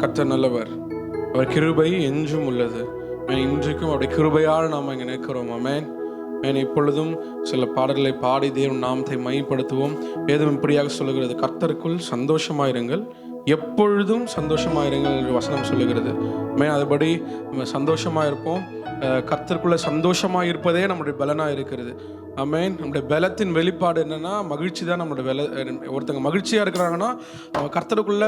கர்த்தர் நல்லவர், அவர் கிருபை என்றும் உள்ளது. இன்றைக்கும் அவருடைய கிருபையால் நாம் இங்கே நிற்கிறோம். ஆமென். இப்பொழுதும் சில பாடல்களை பாடி தேவன் நாமத்தை மையப்படுத்துவோம். வேதம் இப்படியாக சொல்லுகிறது, கர்த்தருக்குள் சந்தோஷமாயிருங்கள், எப்பொழுதும் சந்தோஷமாயிருங்கள் என்று வசனம் சொல்லுகிறது. அதுபடி நம்ம சந்தோஷமாக இருப்போம். கர்த்தருக்குள்ள சந்தோஷமாக இருப்பதே நம்முடைய பலனாக இருக்கிறது. ஆமென். நம்முடைய பலத்தின் வெளிப்பாடு என்னன்னா மகிழ்ச்சி தான். நம்மளுடைய ஒருத்தங்க மகிழ்ச்சியாக இருக்கிறாங்கன்னா அவங்க கர்த்தருக்குள்ள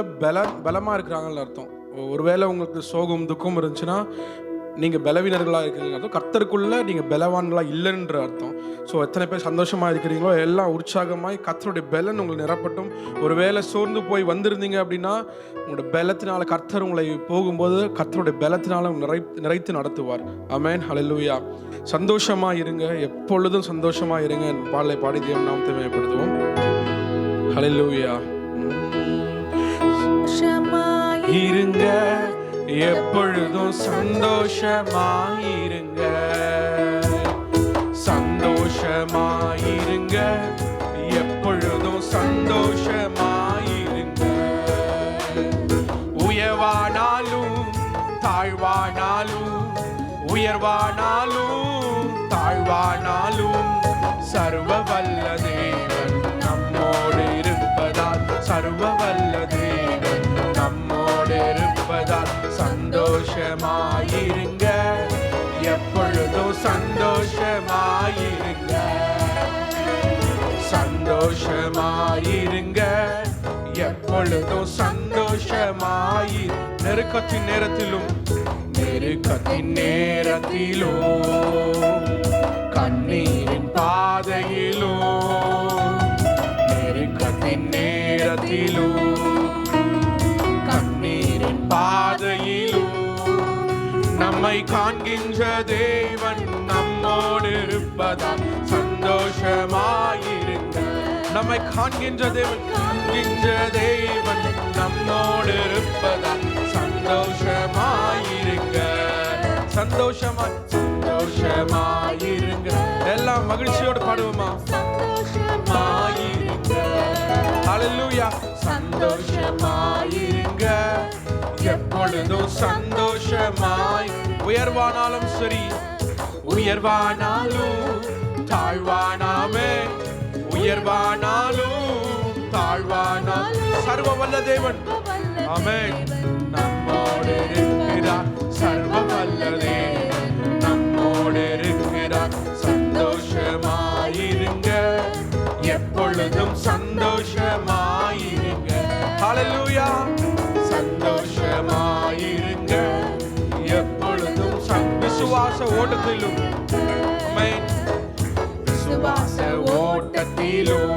பலமாக இருக்கிறாங்கன்னு அர்த்தம். ஒருவேளை உங்களுக்கு சோகம் துக்கம் இருந்துச்சுன்னா நீங்கள் பலவீனர்களாக இருக்கிறீங்க அர்த்தம், கர்த்தருக்குள்ள நீங்கள் பலவான்களாக இல்லைன்ற அர்த்தம். ஸோ எத்தனை பேர் சந்தோஷமாக இருக்கிறீங்களோ எல்லாம் உற்சாகமாய் கர்த்தருடைய பலன் உங்களை நிரப்பட்டும். ஒருவேளை சோர்ந்து போய் வந்திருந்தீங்க அப்படின்னா உங்களோட பலத்தினால கர்த்தர் உங்களை போகும்போது கர்த்தருடைய பலத்தினால நிறைத்து நடத்துவார். ஆமென். ஹல்லேலூயா. சந்தோஷமாக இருங்க, எப்பொழுதும் சந்தோஷமாக இருங்க. பாடலை பாடி தேவன் நாமத்தை மகிமைப்படுத்துவோம். ஹல்லேலூயா. இருங்க, எப்பொழுதும் சந்தோஷமாயிருங்க, சந்தோஷமாயிருங்க, எப்பொழுதும் சந்தோஷமாயிருங்க. உயர்வானாலும் தாழ்வானாலும், உயர்வானாலும் தாழ்வானாலும், சர்வ வல்ல தேவன் நம்மோடு இருப்பதால், சர்வ வல்ல தேவன் நம்மோடு இருப்பதால் சந்தோஷமாயிருங்க, எப்பொழுதும் சந்தோஷமாயிருங்க, சந்தோஷமாயிருங்க, எப்பொழுதும் சந்தோஷமாயிரு. நெருக்கத்தின் நேரத்திலும், நெருக்கத்தின் நேரத்திலும், கண்ணீரின் பாதையிலும், நெருக்கத்தின் நேரத்திலும், பாதையிலும் நம்மை காண்கின்ற தேவன் நம்மோடு இருப்பதால் சந்தோஷமாயிருங்க. நம்மை காண்கின்ற தேவன், காண்கின்ற தேவன் நம்மோடு இருப்பதால் சந்தோஷமாயிருங்க, சந்தோஷமாய் சந்தோஷமாயிருங்க. எல்லாம் மகிழ்ச்சியோடு பாடுவோமா? சந்தோஷமாயிருங்க. ஹல்லேலூயா. சந்தோஷமாயிருங்க, எப்பொழுதும் சந்தோஷமாய். உயர்வானாலும் சரி, உயர்வானாலும் தாழ்வானாமே, உயர்வானாலும் தாழ்வானாலும் சர்வ வல்ல தேவன் ஆமென் நம்மோடு இருக்கிறார். சர்வ வல்ல தேவன் நம்மோடு இருக்கிறார். சந்தோஷமாயிருங்க, எப்பொழுதும் சந்தோஷமாயிருங்க. ஹல்லேலூயா. சந்தோஷமாயிருங்க, எப்பொழுதும் விசுவாச ஓட்டத்திலும், விசுவாச ஓட்டத்திலும்,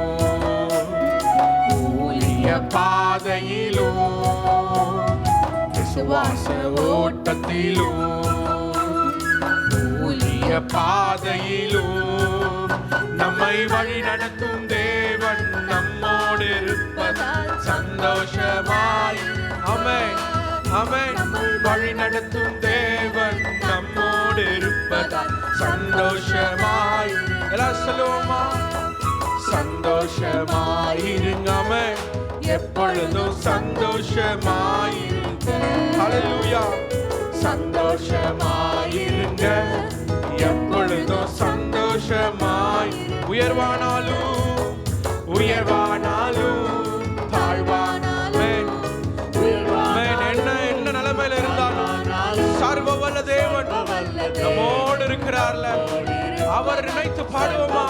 ஊழிய பாதையிலும், விசுவாச ஓட்டத்திலும், ஊழிய பாதையிலும், நம்மை வழி நடத்தும் தேவன் நம்மோடு இருப்பதால் சந்தோஷமாய். ஆமென், ஆமென். வழி நடத்தும் தேவன் நம்மோடு இருப்பதால் சந்தோஷமாய். எல்லாம் சொல்லுவோமா? சந்தோஷமாயிருங்க, எப்பொழுதும் சந்தோஷமாயிருங்க. ஹல்லேலூயா. சந்தோஷமாயிருங்க, எப்பொழுதும் சந்தோஷமாய். உயர்வானாலும் உயர்வானாலும் தாழ்வானாலும், என்ன நிலைமையில இருந்தாலும் சர்வ வல்ல தேவன் நம்மோடு இருக்கிறார்ல, அவர் நினைத்து பாடுவோமா?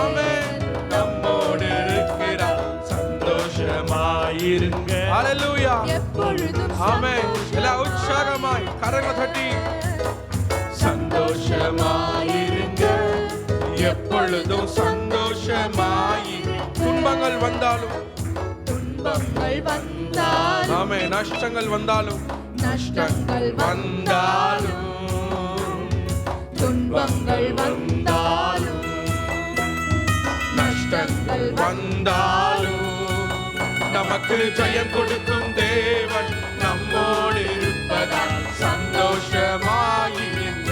ஆமென். நம்மோடு இருக்கிறார். சந்தோஷமாயிருங்க. ஹல்லேலூயா. ஆமென். எல்லா உற்சாகமாய் கரங்களை தட்டி சந்தோஷமாயிருங்க, எப்பொழுதும் சந்தோஷமாயிரு. துன்பங்கள் வந்தாலும், துன்பங்கள் வந்தாலும், ஆமென். நஷ்டங்கள் வந்தாலும், நஷ்டங்கள் வந்தாலும், துன்பங்கள் வந்தாலும், நஷ்டங்கள் வந்தாலும், நமக்கு ஜெயம் கொடுக்கும் தேவன் நம்மோடு இருப்பதால் சந்தோஷமாயிருங்க.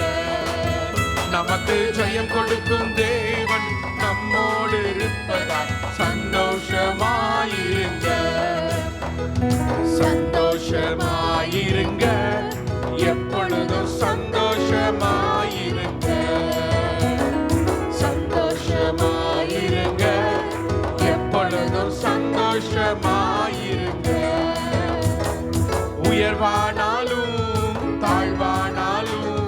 நமக்கு ஜெயம் கொடுக்கும் தேவன் நம்மோடு இருப்பதால் சந்தோஷமாயிருங்க, சந்தோஷமாயிருங்க. உயர்வானாலும் தாழ்வானாலும்,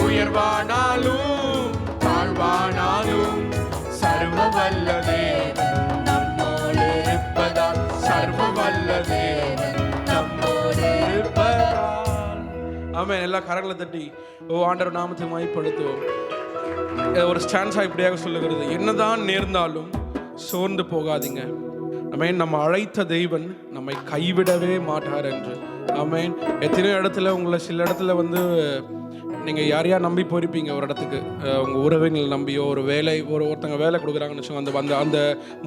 உயர்வானாலும் தாழ்வானாலும், சர்வ வல்ல தேவன் நம்மோடு இருப்பதால், சர்வ வல்ல தேவன் நம்மோடு இருப்பதால். ஆமென். எல்லா கரங்களை தட்டி ஆண்டவர் நாமத்தை மகிமைப்படுத்துவோம். ஒரு ஸ்டான்ஸா இப்படியாக சொல்லுகிறது, என்னதான் நேர்ந்தாலும் சோர்ந்து போகாதீங்க. ஆமென். நம்ம அழைத்த தெய்வன் நம்மை கைவிடவே மாட்டார் என்று. ஆமென். எத்தனையோ இடத்துல உங்களை சில இடத்துல நீங்கள் யாரையா நம்பி போயிருப்பீங்க ஒரு இடத்துக்கு, உங்கள் உறவுகளை நம்பியோ, ஒரு வேலை ஒருத்தங்க வேலை கொடுக்குறாங்கன்னு வச்சுக்கோங்க, அந்த அந்த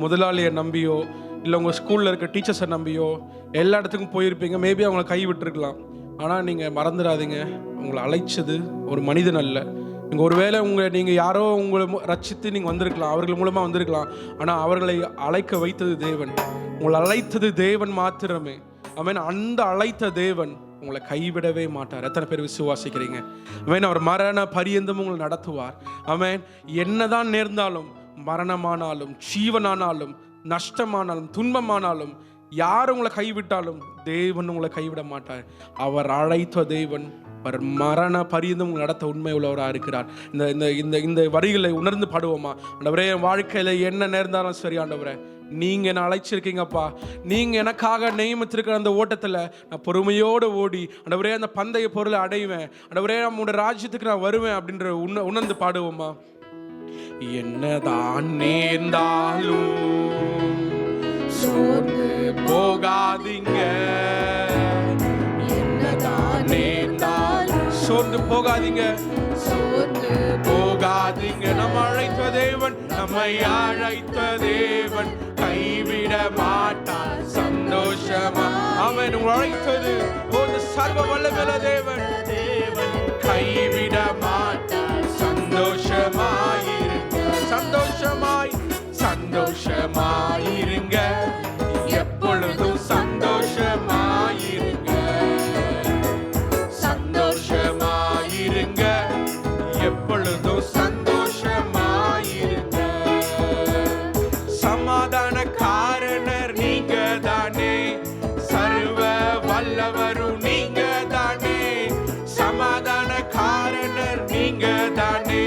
முதலாளியை நம்பியோ, இல்லை உங்கள் ஸ்கூலில் இருக்க டீச்சர்ஸை நம்பியோ எல்லா இடத்துக்கும் போயிருப்பீங்க. மேபி அவங்கள கை விட்டுருக்கலாம். ஆனால் நீங்கள் மறந்துடாதீங்க, உங்களை அழைச்சது ஒரு மனிதன் அல்ல. நீங்கள் ஒருவேளை நீங்கள் யாரோ உங்களை ரட்சித்து நீங்கள் வந்திருக்கலாம், அவர்கள் மூலமாக வந்திருக்கலாம். ஆனால் அவர்களை அழைக்க வைத்தது தேவன். உங்களை அழைத்தது தேவன் மாத்திரமே. ஆமென். அந்த அழைத்த தேவன் உங்களை கைவிடவே மாட்டார். எத்தனை பேர் விசுவாசிக்கிறீங்க? ஆமென். அவர் மரண பரியந்தம் உங்களை நடத்துவார். ஆமென். என்னதான் நேர்ந்தாலும், மரணமானாலும், ஜீவனானாலும், நஷ்டமானாலும், துன்பமானாலும், யார் உங்களை கைவிட்டாலும் தேவன் உங்களை கைவிட மாட்டார். அவர் அழைத்த தேவன் அவர் மரண பரியந்தம் நடத்த உண்மை உள்ளவராக இருக்கிறார். இந்த இந்த இந்த வரிகளை உணர்ந்து பாடுவோமா? ஆண்டவரே, என் வாழ்க்கையில் என்ன நேர்ந்தாலும் சரி ஆண்டவரே, நீங்கள் என்ன அழைச்சிருக்கீங்கப்பா. நீங்கள் எனக்காக நியமித்திருக்கிற அந்த ஓட்டத்தில் நான் பொறுமையோடு ஓடி ஆண்டவரே அந்த பந்தய பொருளை அடைவேன். ஆண்டவரே, நம்முடைய ராஜ்யத்துக்கு நான் வருவேன் அப்படின்ற உணர்ந்து பாடுவோமா? என்னதான் நேர்ந்தாலும் சோர்ந்து போகாதீங்க. என்னதான் நேர்ந்தாலும் சோர்ந்து போகாதீங்க, சோர்ந்து போகாதீங்க. நம்ம அழைத்த தேவன், நம்மை அழைத்த தேவன் கைவிட மாட்டார். சந்தோஷமா அவன் அழைத்தது ஒரு சர்வ வல்லமையுள்ள தேவன், கைவிட மாட்டார். சந்தோஷமாயிருங்க, சந்தோஷமாயிருங்க, எப்பொழுதும் சந்தோஷமாயிருங்க, சந்தோஷமாயிருங்க, எப்பொழுதும் சந்தோஷமாயிருங்க. சமாதான காரணர் நீங்க தானே, சர்வ வல்லவரும் நீங்க தானே. சமாதான காரணர் நீங்க தானே,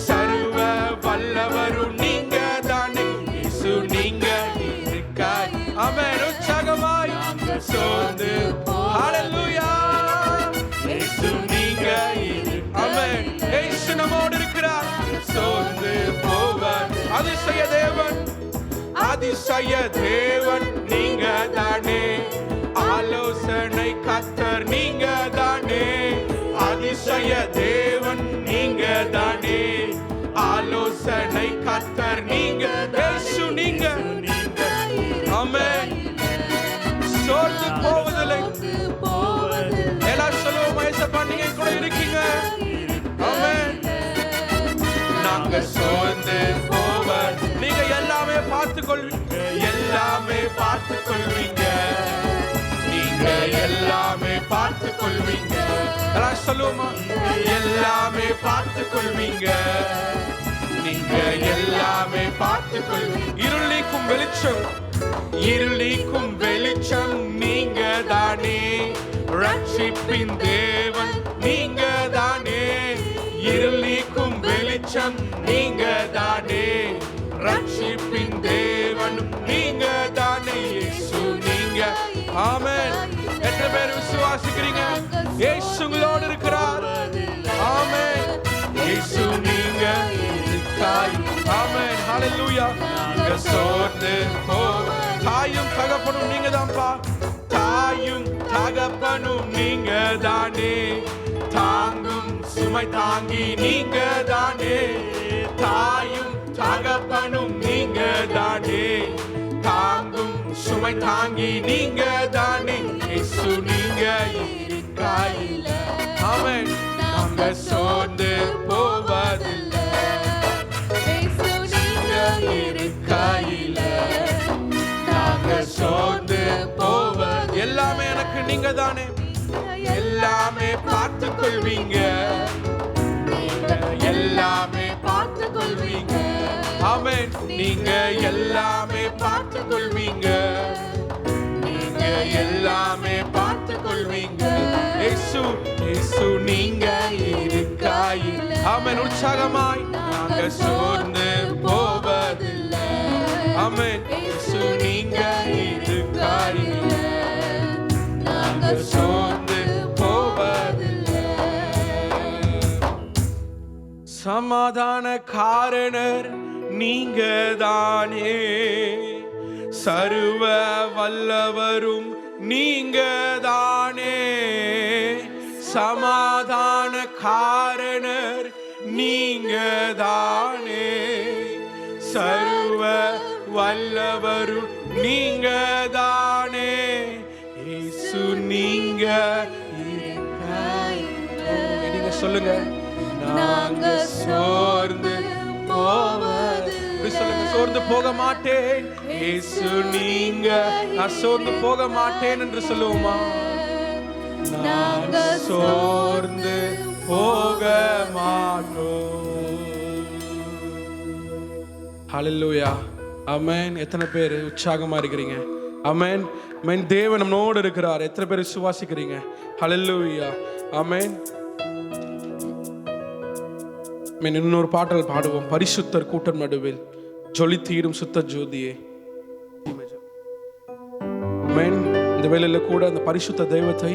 சர்வ வல்லவரும் நீங்க தானே. இயேசு நீங்க இருக்காய். ஆமென். உற்சாகமாய் சோர்ந்து ஹல்லேலூயா. இயேசு நீங்க ஆமென். இயேசு நம்மோடு இருக்கிறார். சோர்ந்து போவார். அதிசய தேவன், அதிசய தேவன் நீங்க தானே. ஆலோசனை கர்த்தர் நீங்க தானே. அதிசய தேவன் நீங்க தானே. ஆலோசனை கர்த்தர் நீங்க. இயேசு நீங்க. ஆமென். சோர்ந்து போவதில்லை. எல்லாரும் சொல்லுவோம், ஏசப்பா நீங்க கூட இருக்கீங்க. ஆமென். நாங்க சோர்ந்து போவர். நீங்க எல்லாமே பார்த்துக்கொள்வீங்க, எல்லாமே பார்த்துக்கொள்வீங்க, நீங்க எல்லாமே பார்த்துக்கொள்வீங்க. எல்லாரும் சொல்லுவோமா? எல்லாமே பார்த்துக்கொள்வீங்க, நீங்க எல்லாமே பார்த்துக்கொள்வீங்க. இருள் நீக்கும் வெளிச்சம், இருள் நீக்கும் வெளிச்சம் நீங்க தானே. ரட்சிப்பின் தேவன் நீங்க தானே. இருள் நீக்கும் வெளிச்சம் நீங்க தானே. ரட்சிப்பின் தேவன் நீங்க தானே. இயேசு நீங்க. ஆமென். எத்தனை பேர் விசுவாசிக்கிறீங்க? இயேசு உங்களோடு இருக்கிறார். ஆமென். இயேசு நீங்க இருக்காய். ஆமென். ஹல்லேலூயா. நீங்க சோர்ந்து போ. தாயும் தகப்பனும் நீங்க தான்ப்பா. தாயும் தகப்பனும் நீங்க தானே. தாங்கும் சுமை தாங்கி நீங்க தானே. தாயும் தகப்பனும் நீங்க தானே. தாங்கும் சுமை தாங்கி நீங்க தானே. இயேசு நீங்க இருக்காயில்ல. ஆமென். நாங்க சோர்ந்து போவதில்லை. இயேசு நீங்க இருக்காயில்ல. நாங்க சோர்ந்து போவது. எல்லாமே எனக்கு நீங்க தானே. எல்லாமே பார்த்துக் கொள்வீங்க, எல்லாமே பார்த்துக் கொள்வீங்க. ஆமென். நீங்க எல்லாமே பார்த்துக் கொள்வீங்க, நீங்க எல்லாமே பார்த்துக் கொள்வீங்க. இயேசு நீங்க இருக்காயில். ஆமென். உற்சாகமாய் நாங்க சோர்ந்து போவதில்லை. ஆமென். இயேசு நீங்க இருக்காயில் நாங்க சோர்ந்து போவதில்லை. சமாதான காரணர் நீங்க தானே, சர்வ வல்லவரும் நீங்க தானே. சமாதான காரணர் நீங்க தானே, சர்வ வல்லவரும் நீங்க தானே. இயேசு நீங்க நீங்க சொல்லுங்க. நாங்க சோர்ந்து போவது சொல்லுங்க. சோர்ந்து போக மாட்டேன் இயேசு நீங்க. நான் சோர்ந்து போக மாட்டேன் என்று சொல்லுவோமா? நாங்க சோர்ந்து போக மாட்டோம். ஹல்லேலூயா. ஆமென். எத்தனை பேர் உற்சாகமா இருக்கிறீங்க? ஆமென். ஆமென். தேவன் நம்மோடு இருக்கிறார். எத்தனை பேர் விசுவாசிக்கிறீங்க? ஹல்லேலூயா. ஆமென். இன்னொரு பாடல் பாடுவோம். பரிசுத்தர் கூட்டம் நடுவில் ஜொலித்தீரும் சுத்த ஜோதியே. இந்த வேளையில கூட அந்த பரிசுத்த தெய்வத்தை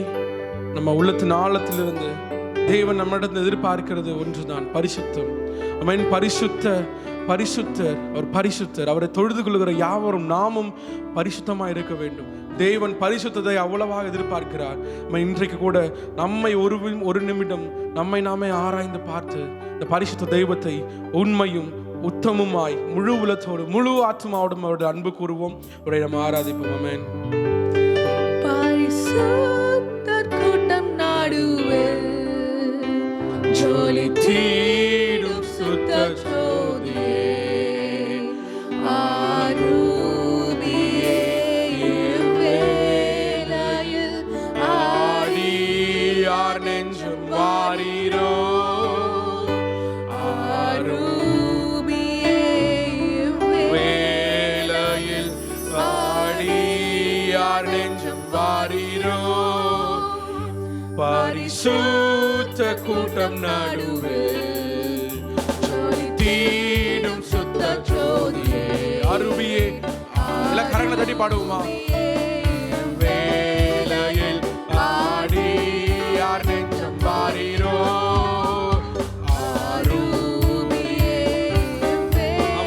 நம்ம உள்ளத்தின் ஆழத்திலிருந்து தேவன் நம்மிடம் எதிர்பார்க்கிறது ஒன்றுதான், பரிசுத்தம். ஆமென். பரிசுத்தர் அவர் பரிசுத்தர். அவரை தொழுது கொள்கிற யாவரும் நாமும் பரிசுத்தமாக இருக்க வேண்டும். தேவன் பரிசுத்தத்தை அவ்வளவாக எதிர்பார்க்கிறார். இன்றைக்கு கூட நம்மை ஒரு நிமிடம் நம்மை நாமே ஆராய்ந்து பார்த்து இந்த பரிசுத்த தெய்வத்தை உண்மையும் உத்தமுமாய் முழு உலகத்தோடு முழு ஆத்மாவோடும் அவருடைய அன்பு கூறுவோம். அவரை நம்ம ஆராதிப்போம். ஆமென். பரிசுத்தர் கூட்டம் நடுவில் ஜொலித்தீரும் சுத்த ஜோதியே. ஆரூபியே இவ்வேளையில் ஆடி யார் நெஞ்சும் வாரீரோ. ஆரூபியே இவ்வேளையில் ஆடி யார் நெஞ்சும் வாரீரோ. பரிசுத்த கூட்டம் நடுவில் ஜொலித்தீடும் சுத்த ஜோதியே. அருவியே எல்லாம் கரங்களை தட்டி பாடுவோமா? வேளையில் ஆடி யார் நெஞ்சம் வாரீரோ. ஆரூபியே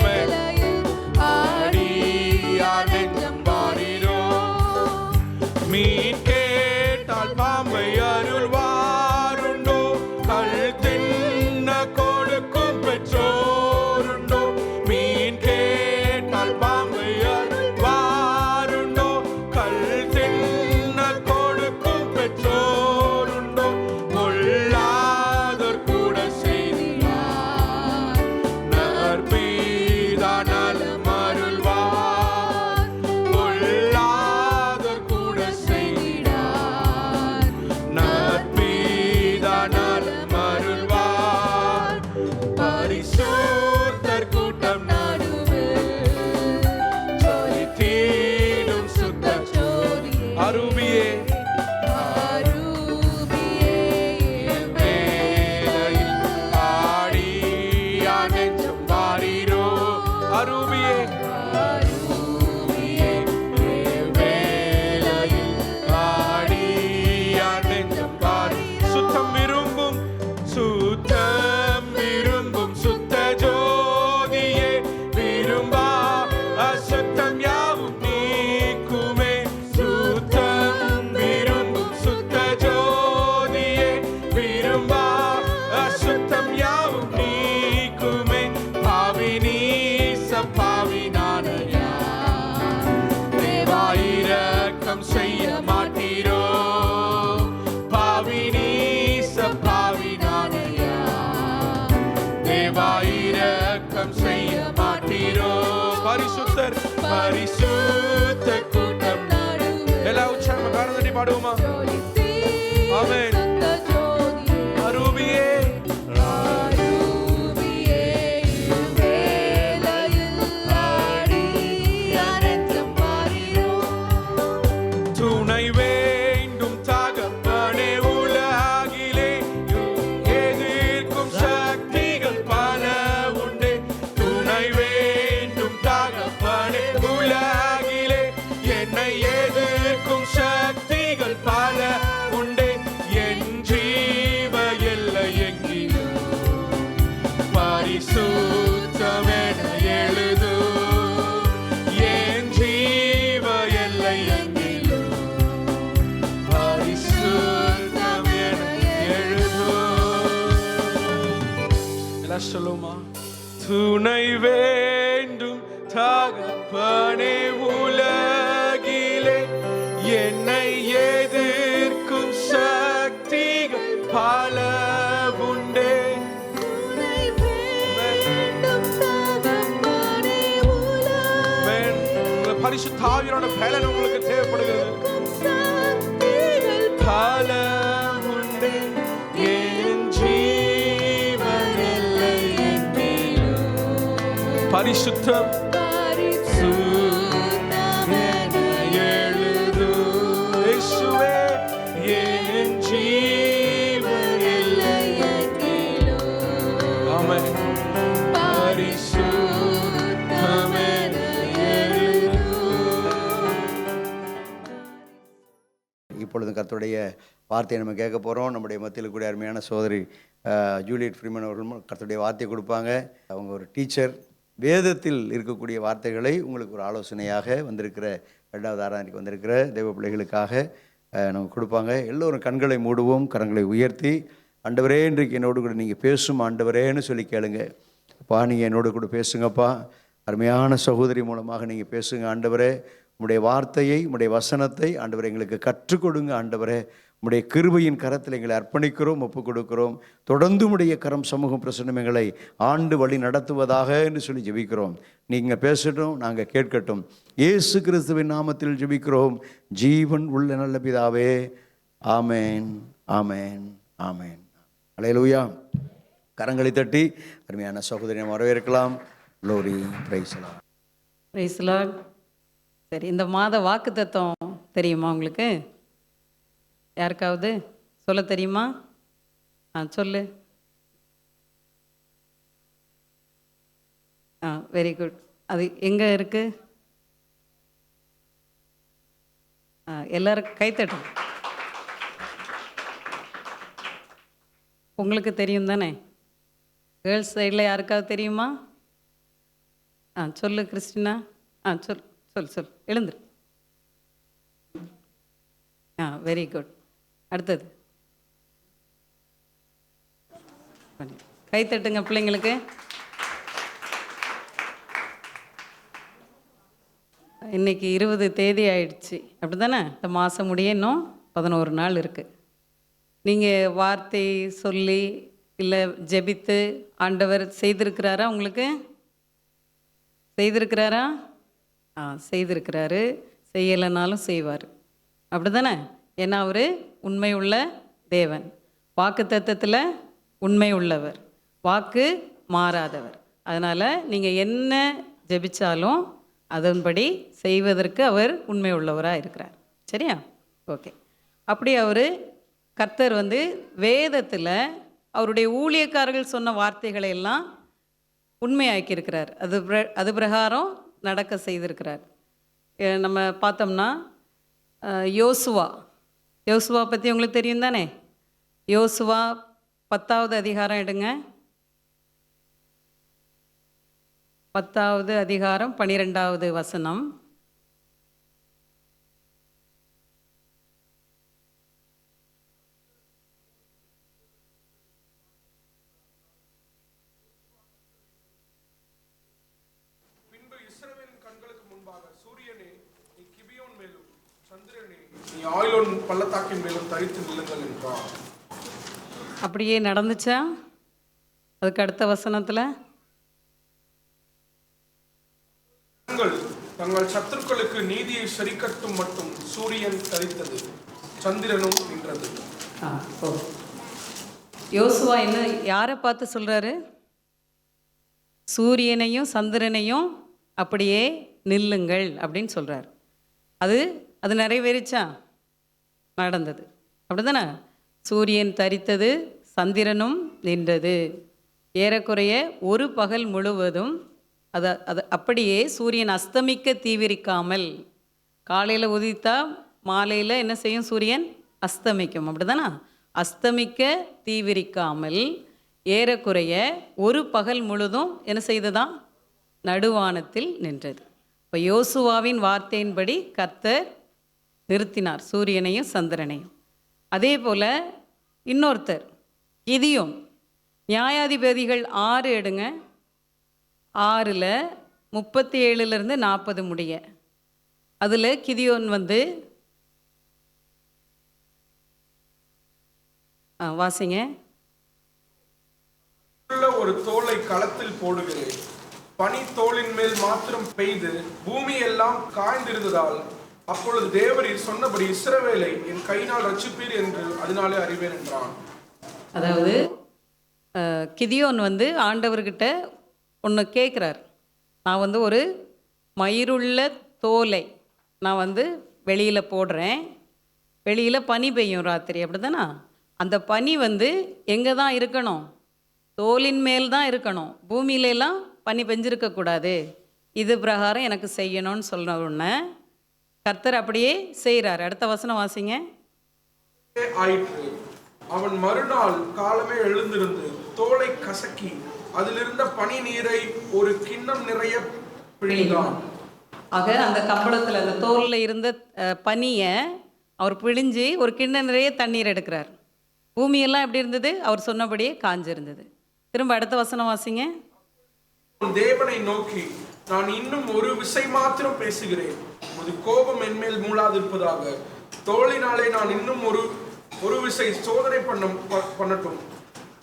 வேளையில் ஆடி யார் நெஞ்சம் வாரீரோ. மீன் கேட்டால் பாம்பை அருள்வாருண்டோ, கல் தின்ன கொடுக்கும் பெற்றோருண்டோ. மீன் கேட்டால் பாம்பை அருள்வாருண்டோ, கல் தின்ன கொடுக்கும் பெற்றோருண்டோ. கொள்ளாதோர் கூட செய்தார் நற்பீதா நலம் அருள்வார். கொள்ளாதோர் கூட செய்தார் நற்பீதா நலம் அருள்வார். பரிசுத்தர் கூட்டம் நடுவில் ஜொலித்தீடும் சுத்த ஜோதியே. அருவியே ஆரூபியே வேளையில் ஆடி யார் நெஞ்சம் வாரீரோ. அருவியே ஆரூபியே வேளையில் ஆடி யார் நெஞ்சம் வாரி. சுத்தம் விரும்பும் சுத்த ஜோதியே. விரும்பா அசுத்தம் யாவும் நீக்குமே. சுத்தம் விரும்பும் சுத்த ஜோதியே. விரும்பா அசுத்தம் யாவும் நீக்குமே. பாவி நீச பாவி நானையா, தேவாயிரக்கம் செய்ய மாட்டீரோ. பாவி நீச பாவி நானையா, தேவாயிரக்கம் செய்ய மாட்டீரோ. பரிசுத்தர் பரிசுத்த கூட்டம் நடுவில் எல்லா உற்சாகம் காரணத்தை பாடுவோமா? ஜொலித்தீடும் ஆமென். சுத்த ஜோதியே. அருவியே ஆரூபியே இவ்வேளையில் ஆடி யார் நெஞ்சம் வாரீரோ. துணை வேண்டும் தகப்பனே உலகிலே, சொல்லுமா? துணை வேண்டும் தகப்பனே உலகிலே, என்னை எதிர்க்கும் சக்திகள் பல உண்டே. துணை வேண்டும் தகப்பனே Amen. உங்க பரிசுத்த ஆவியோட பலன் உங்களுக்கு தேவைப்படுகிறது. சக்திகள் பல உண்டே, என் ஜீவன் எல்லை பரிசுத்தம் பரிசுத்தமென எழுது. இயேசுவே, என் ஜீவன் எல்லை. ஆமென். பரிசுத்தமென எழுது. இப்பொழுது கர்த்தருடைய வார்த்தையை நம்ம கேட்க போகிறோம். நம்முடைய மத்தியில் கூடிய அருமையான சகோதரி ஜூலியட் ஃப்ரீமன் அவர்களும் கர்த்தருடைய வார்த்தையை கொடுப்பாங்க. அவங்க ஒரு டீச்சர். வேதத்தில் இருக்கக்கூடிய வார்த்தைகளை உங்களுக்கு ஒரு ஆலோசனையாக வந்திருக்கிற 2வது ஆராதனைக்கு வந்திருக்கிற தெய்வ பிள்ளைகளுக்காக நம்ம கொடுப்பாங்க. எல்லோரும் கண்களை மூடுவோம், கரங்களை உயர்த்தி, ஆண்டவரே இன்றைக்கு என்னோடு கூட நீங்கள் பேசும் ஆண்டவரேன்னு சொல்லி கேளுங்க. அப்பா, நீங்கள் என்னோடு கூட பேசுங்கப்பா. அருமையான சகோதரி மூலமாக நீங்கள் பேசுங்க ஆண்டவரே. உம்முடைய வார்த்தையை, உம்முடைய வசனத்தை ஆண்டவரே எங்களுக்கு கற்றுக் கொடுங்க ஆண்டவரே. உம்முடைய கிருபையின் கரத்தில் எங்களை அர்ப்பணிக்கிறோம், ஒப்புக் கொடுக்கிறோம். தொடர்ந்து உம்முடைய கரம் சமூகம் பிரசன்னம் எங்களை ஆண்டு வழி நடத்துவதாக என்று சொல்லி ஜெபிக்கிறோம். நீங்கள் பேசட்டும், நாங்கள் கேட்கட்டும். இயேசு கிறிஸ்துவின் நாமத்தில் ஜெபிக்கிறோம் ஜீவன் உள்ள நல்ல பிதாவே. ஆமேன், ஆமேன், ஆமேன். அல்லேலூயா. கரங்களை தட்டி அருமையான சகோதரியை வரவேற்கலாம். லோரி பிரைஸ்லாம். Praise Lord. சரி, இந்த மாத வாக்குத்தத்தம் தெரியுமா உங்களுக்கு? யாருக்காவது சொல்ல தெரியுமா? சொல்லு. Very good. அது எங்கே இருக்கு? எல்லாரும் கைத்தட்டும். உங்களுக்கு தெரியும் தானே? கேர்ள்ஸ் சைடில் யாருக்காவது தெரியுமா? சொல்லு கிறிஸ்டினா. சொல் சொல் சொல் எழுந்துரு. Very good. அடுத்தது கை தட்டுங்க பிள்ளைங்களுக்கு. இன்னைக்கு 20 தேதி ஆயிடுச்சு, அப்படி தானே? இந்த மாதம் முடிய இன்னும் 11 நாள் இருக்குது. நீங்கள் வார்த்தை சொல்லி இல்லை ஜெபித்து ஆண்டவர் செய்திருக்கிறாரா? உங்களுக்கு செய்திருக்கிறாரா? செய்திருக்கிறாரு. செய்யலைனாலும் செய்வார், அப்படி தானே? ஏன்னா அவர் உண்மை உள்ள தேவன், வாக்கு தத்தத்தில் உண்மை உள்ளவர், வாக்கு மாறாதவர். அதனால் நீங்கள் என்ன ஜெபிச்சாலும் அதன்படி செய்வதற்கு அவர் உண்மை உள்ளவராக இருக்கிறார். சரியா? ஓகே. அப்படி அவர் கர்த்தர் வேதத்தில் அவருடைய ஊழியக்காரர்கள் சொன்ன வார்த்தைகளை எல்லாம் உண்மையாக்கியிருக்கிறார். அது பிரகாரம் நடக்க செய்திருக்கிறார். நம்ம பார்த்தோம்னா யோசுவா பற்றி உங்களுக்கு தெரியும் தானே? யோசுவா 10வது அதிகாரம் எடுங்க. 10வது அதிகாரம் 12வது வசனம். பின்பு இஸ்ரவேலின் கண்களுக்கு முன்பாக சூரியனே நீ கிபியோன் மேலும், சந்திரனே நீ ஆயிலோன் பள்ளத்தாக்கின் மேலும் தரித்து நில்லுங்கள் என்றார். அப்படியே நடந்துச்சா? அதுக்கு அடுத்த வசனத்தில் தங்கள் சத்துருக்களுக்கு நீதியை சரிக்கட்டும் மட்டும் சூரியன் தரித்தது, சந்திரனும் நின்றது. யோசுவா என்ன யாரை பார்த்து சொல்கிறாரு? சூரியனையும் சந்திரனையும் அப்படியே நில்லுங்கள் அப்படின்னு சொல்கிறார். அது நிறைவேறிச்சா? நடந்தது, அப்படி தானே? சூரியன் தரித்தது, சந்திரனும் நின்றது. ஏறக்குறைய ஒரு பகல் முழுவதும் அது அப்படியே சூரியன் அஸ்தமிக்க தீவிரிக்காமல், காலையில் உதித்தா மாலையில் என்ன செய்யும்? சூரியன் அஸ்தமிக்கும், அப்படி தானே? அஸ்தமிக்க தீவிரிக்காமல் ஏறக்குறைய ஒரு பகல் முழுதும் என்ன செய்ததான்? நடுவானத்தில் நின்றது. இப்போ யோசுவாவின் வார்த்தையின்படி கர்த்தர் நிறுத்தினார் சூரியனையும் சந்திரனையும். அதே போல் இன்னொருத்தர் கிதியோன். நியாயாதிபதிகள் 6 எடுங்க. 6ல் 37லேருந்து 40 முடிய. அதில் கிதியோன் வந்து வாசிங்க. உள்ள ஒரு தோலை களத்தில் போடுகிறேன், பனி தோளின் மேல் மாத்திரம் பெய்து பூமி எல்லாம் காய்ந்திருந்ததால் அப்பொழுது தேவரீர் சொன்னபடி இஸ்ரவேலை என் கையினால் ரட்சிப்பீர் என்று அதனாலே அறிவேன் என்றான். அதாவது கிதியோன் வந்து ஆண்டவர்கிட்ட ஒன்று கேட்குறார். நான் வந்து ஒரு மயிருள்ள தோலை நான் வந்து வெளியில் போடுறேன், வெளியில் பனி பெய்யும் ராத்திரி, அப்படி தானே? அந்த பனி வந்து எங்கே தான் இருக்கணும்? தோலின் மேல் தான் இருக்கணும், பூமியிலெல்லாம் பனி பெஞ்சிருக்கக்கூடாது. இது பிரகாரம் எனக்கு செய்யணும்னு சொன்ன உடனே கர்த்தர் அப்படியே செய்கிறார். அடுத்த வசனம் வாசிங்க. ஆயிற்று. அவன் மறுநாள் காலமே எழுந்திருந்து தோலை கசக்கி அதிலிருந்த பனி நீரை ஒரு கிண்ணம் நிறைய பிழிந்தான். ஆக அந்த கம்பளத்தில் அந்த தோலில் இருந்த பனியை அவர் பிழிஞ்சு ஒரு கிண்ணம் நிறைய தண்ணீர் எடுக்கிறார். பூமியெல்லாம் எப்படி இருந்தது? அவர் சொன்னபடியே காஞ்சிருந்தது. திரும்ப அடுத்த வசனம் வாசிங்க. தேவனை நோக்கி, நான் இன்னும் ஒரு விசை மாத்திரம் பேசுகிறேன், உமது கோபம் என்மேல் மூளாதிருப்பதாக. தோளினாலே நான் இன்னும் ஒரு விசை சோதனை பண்ணட்டும்,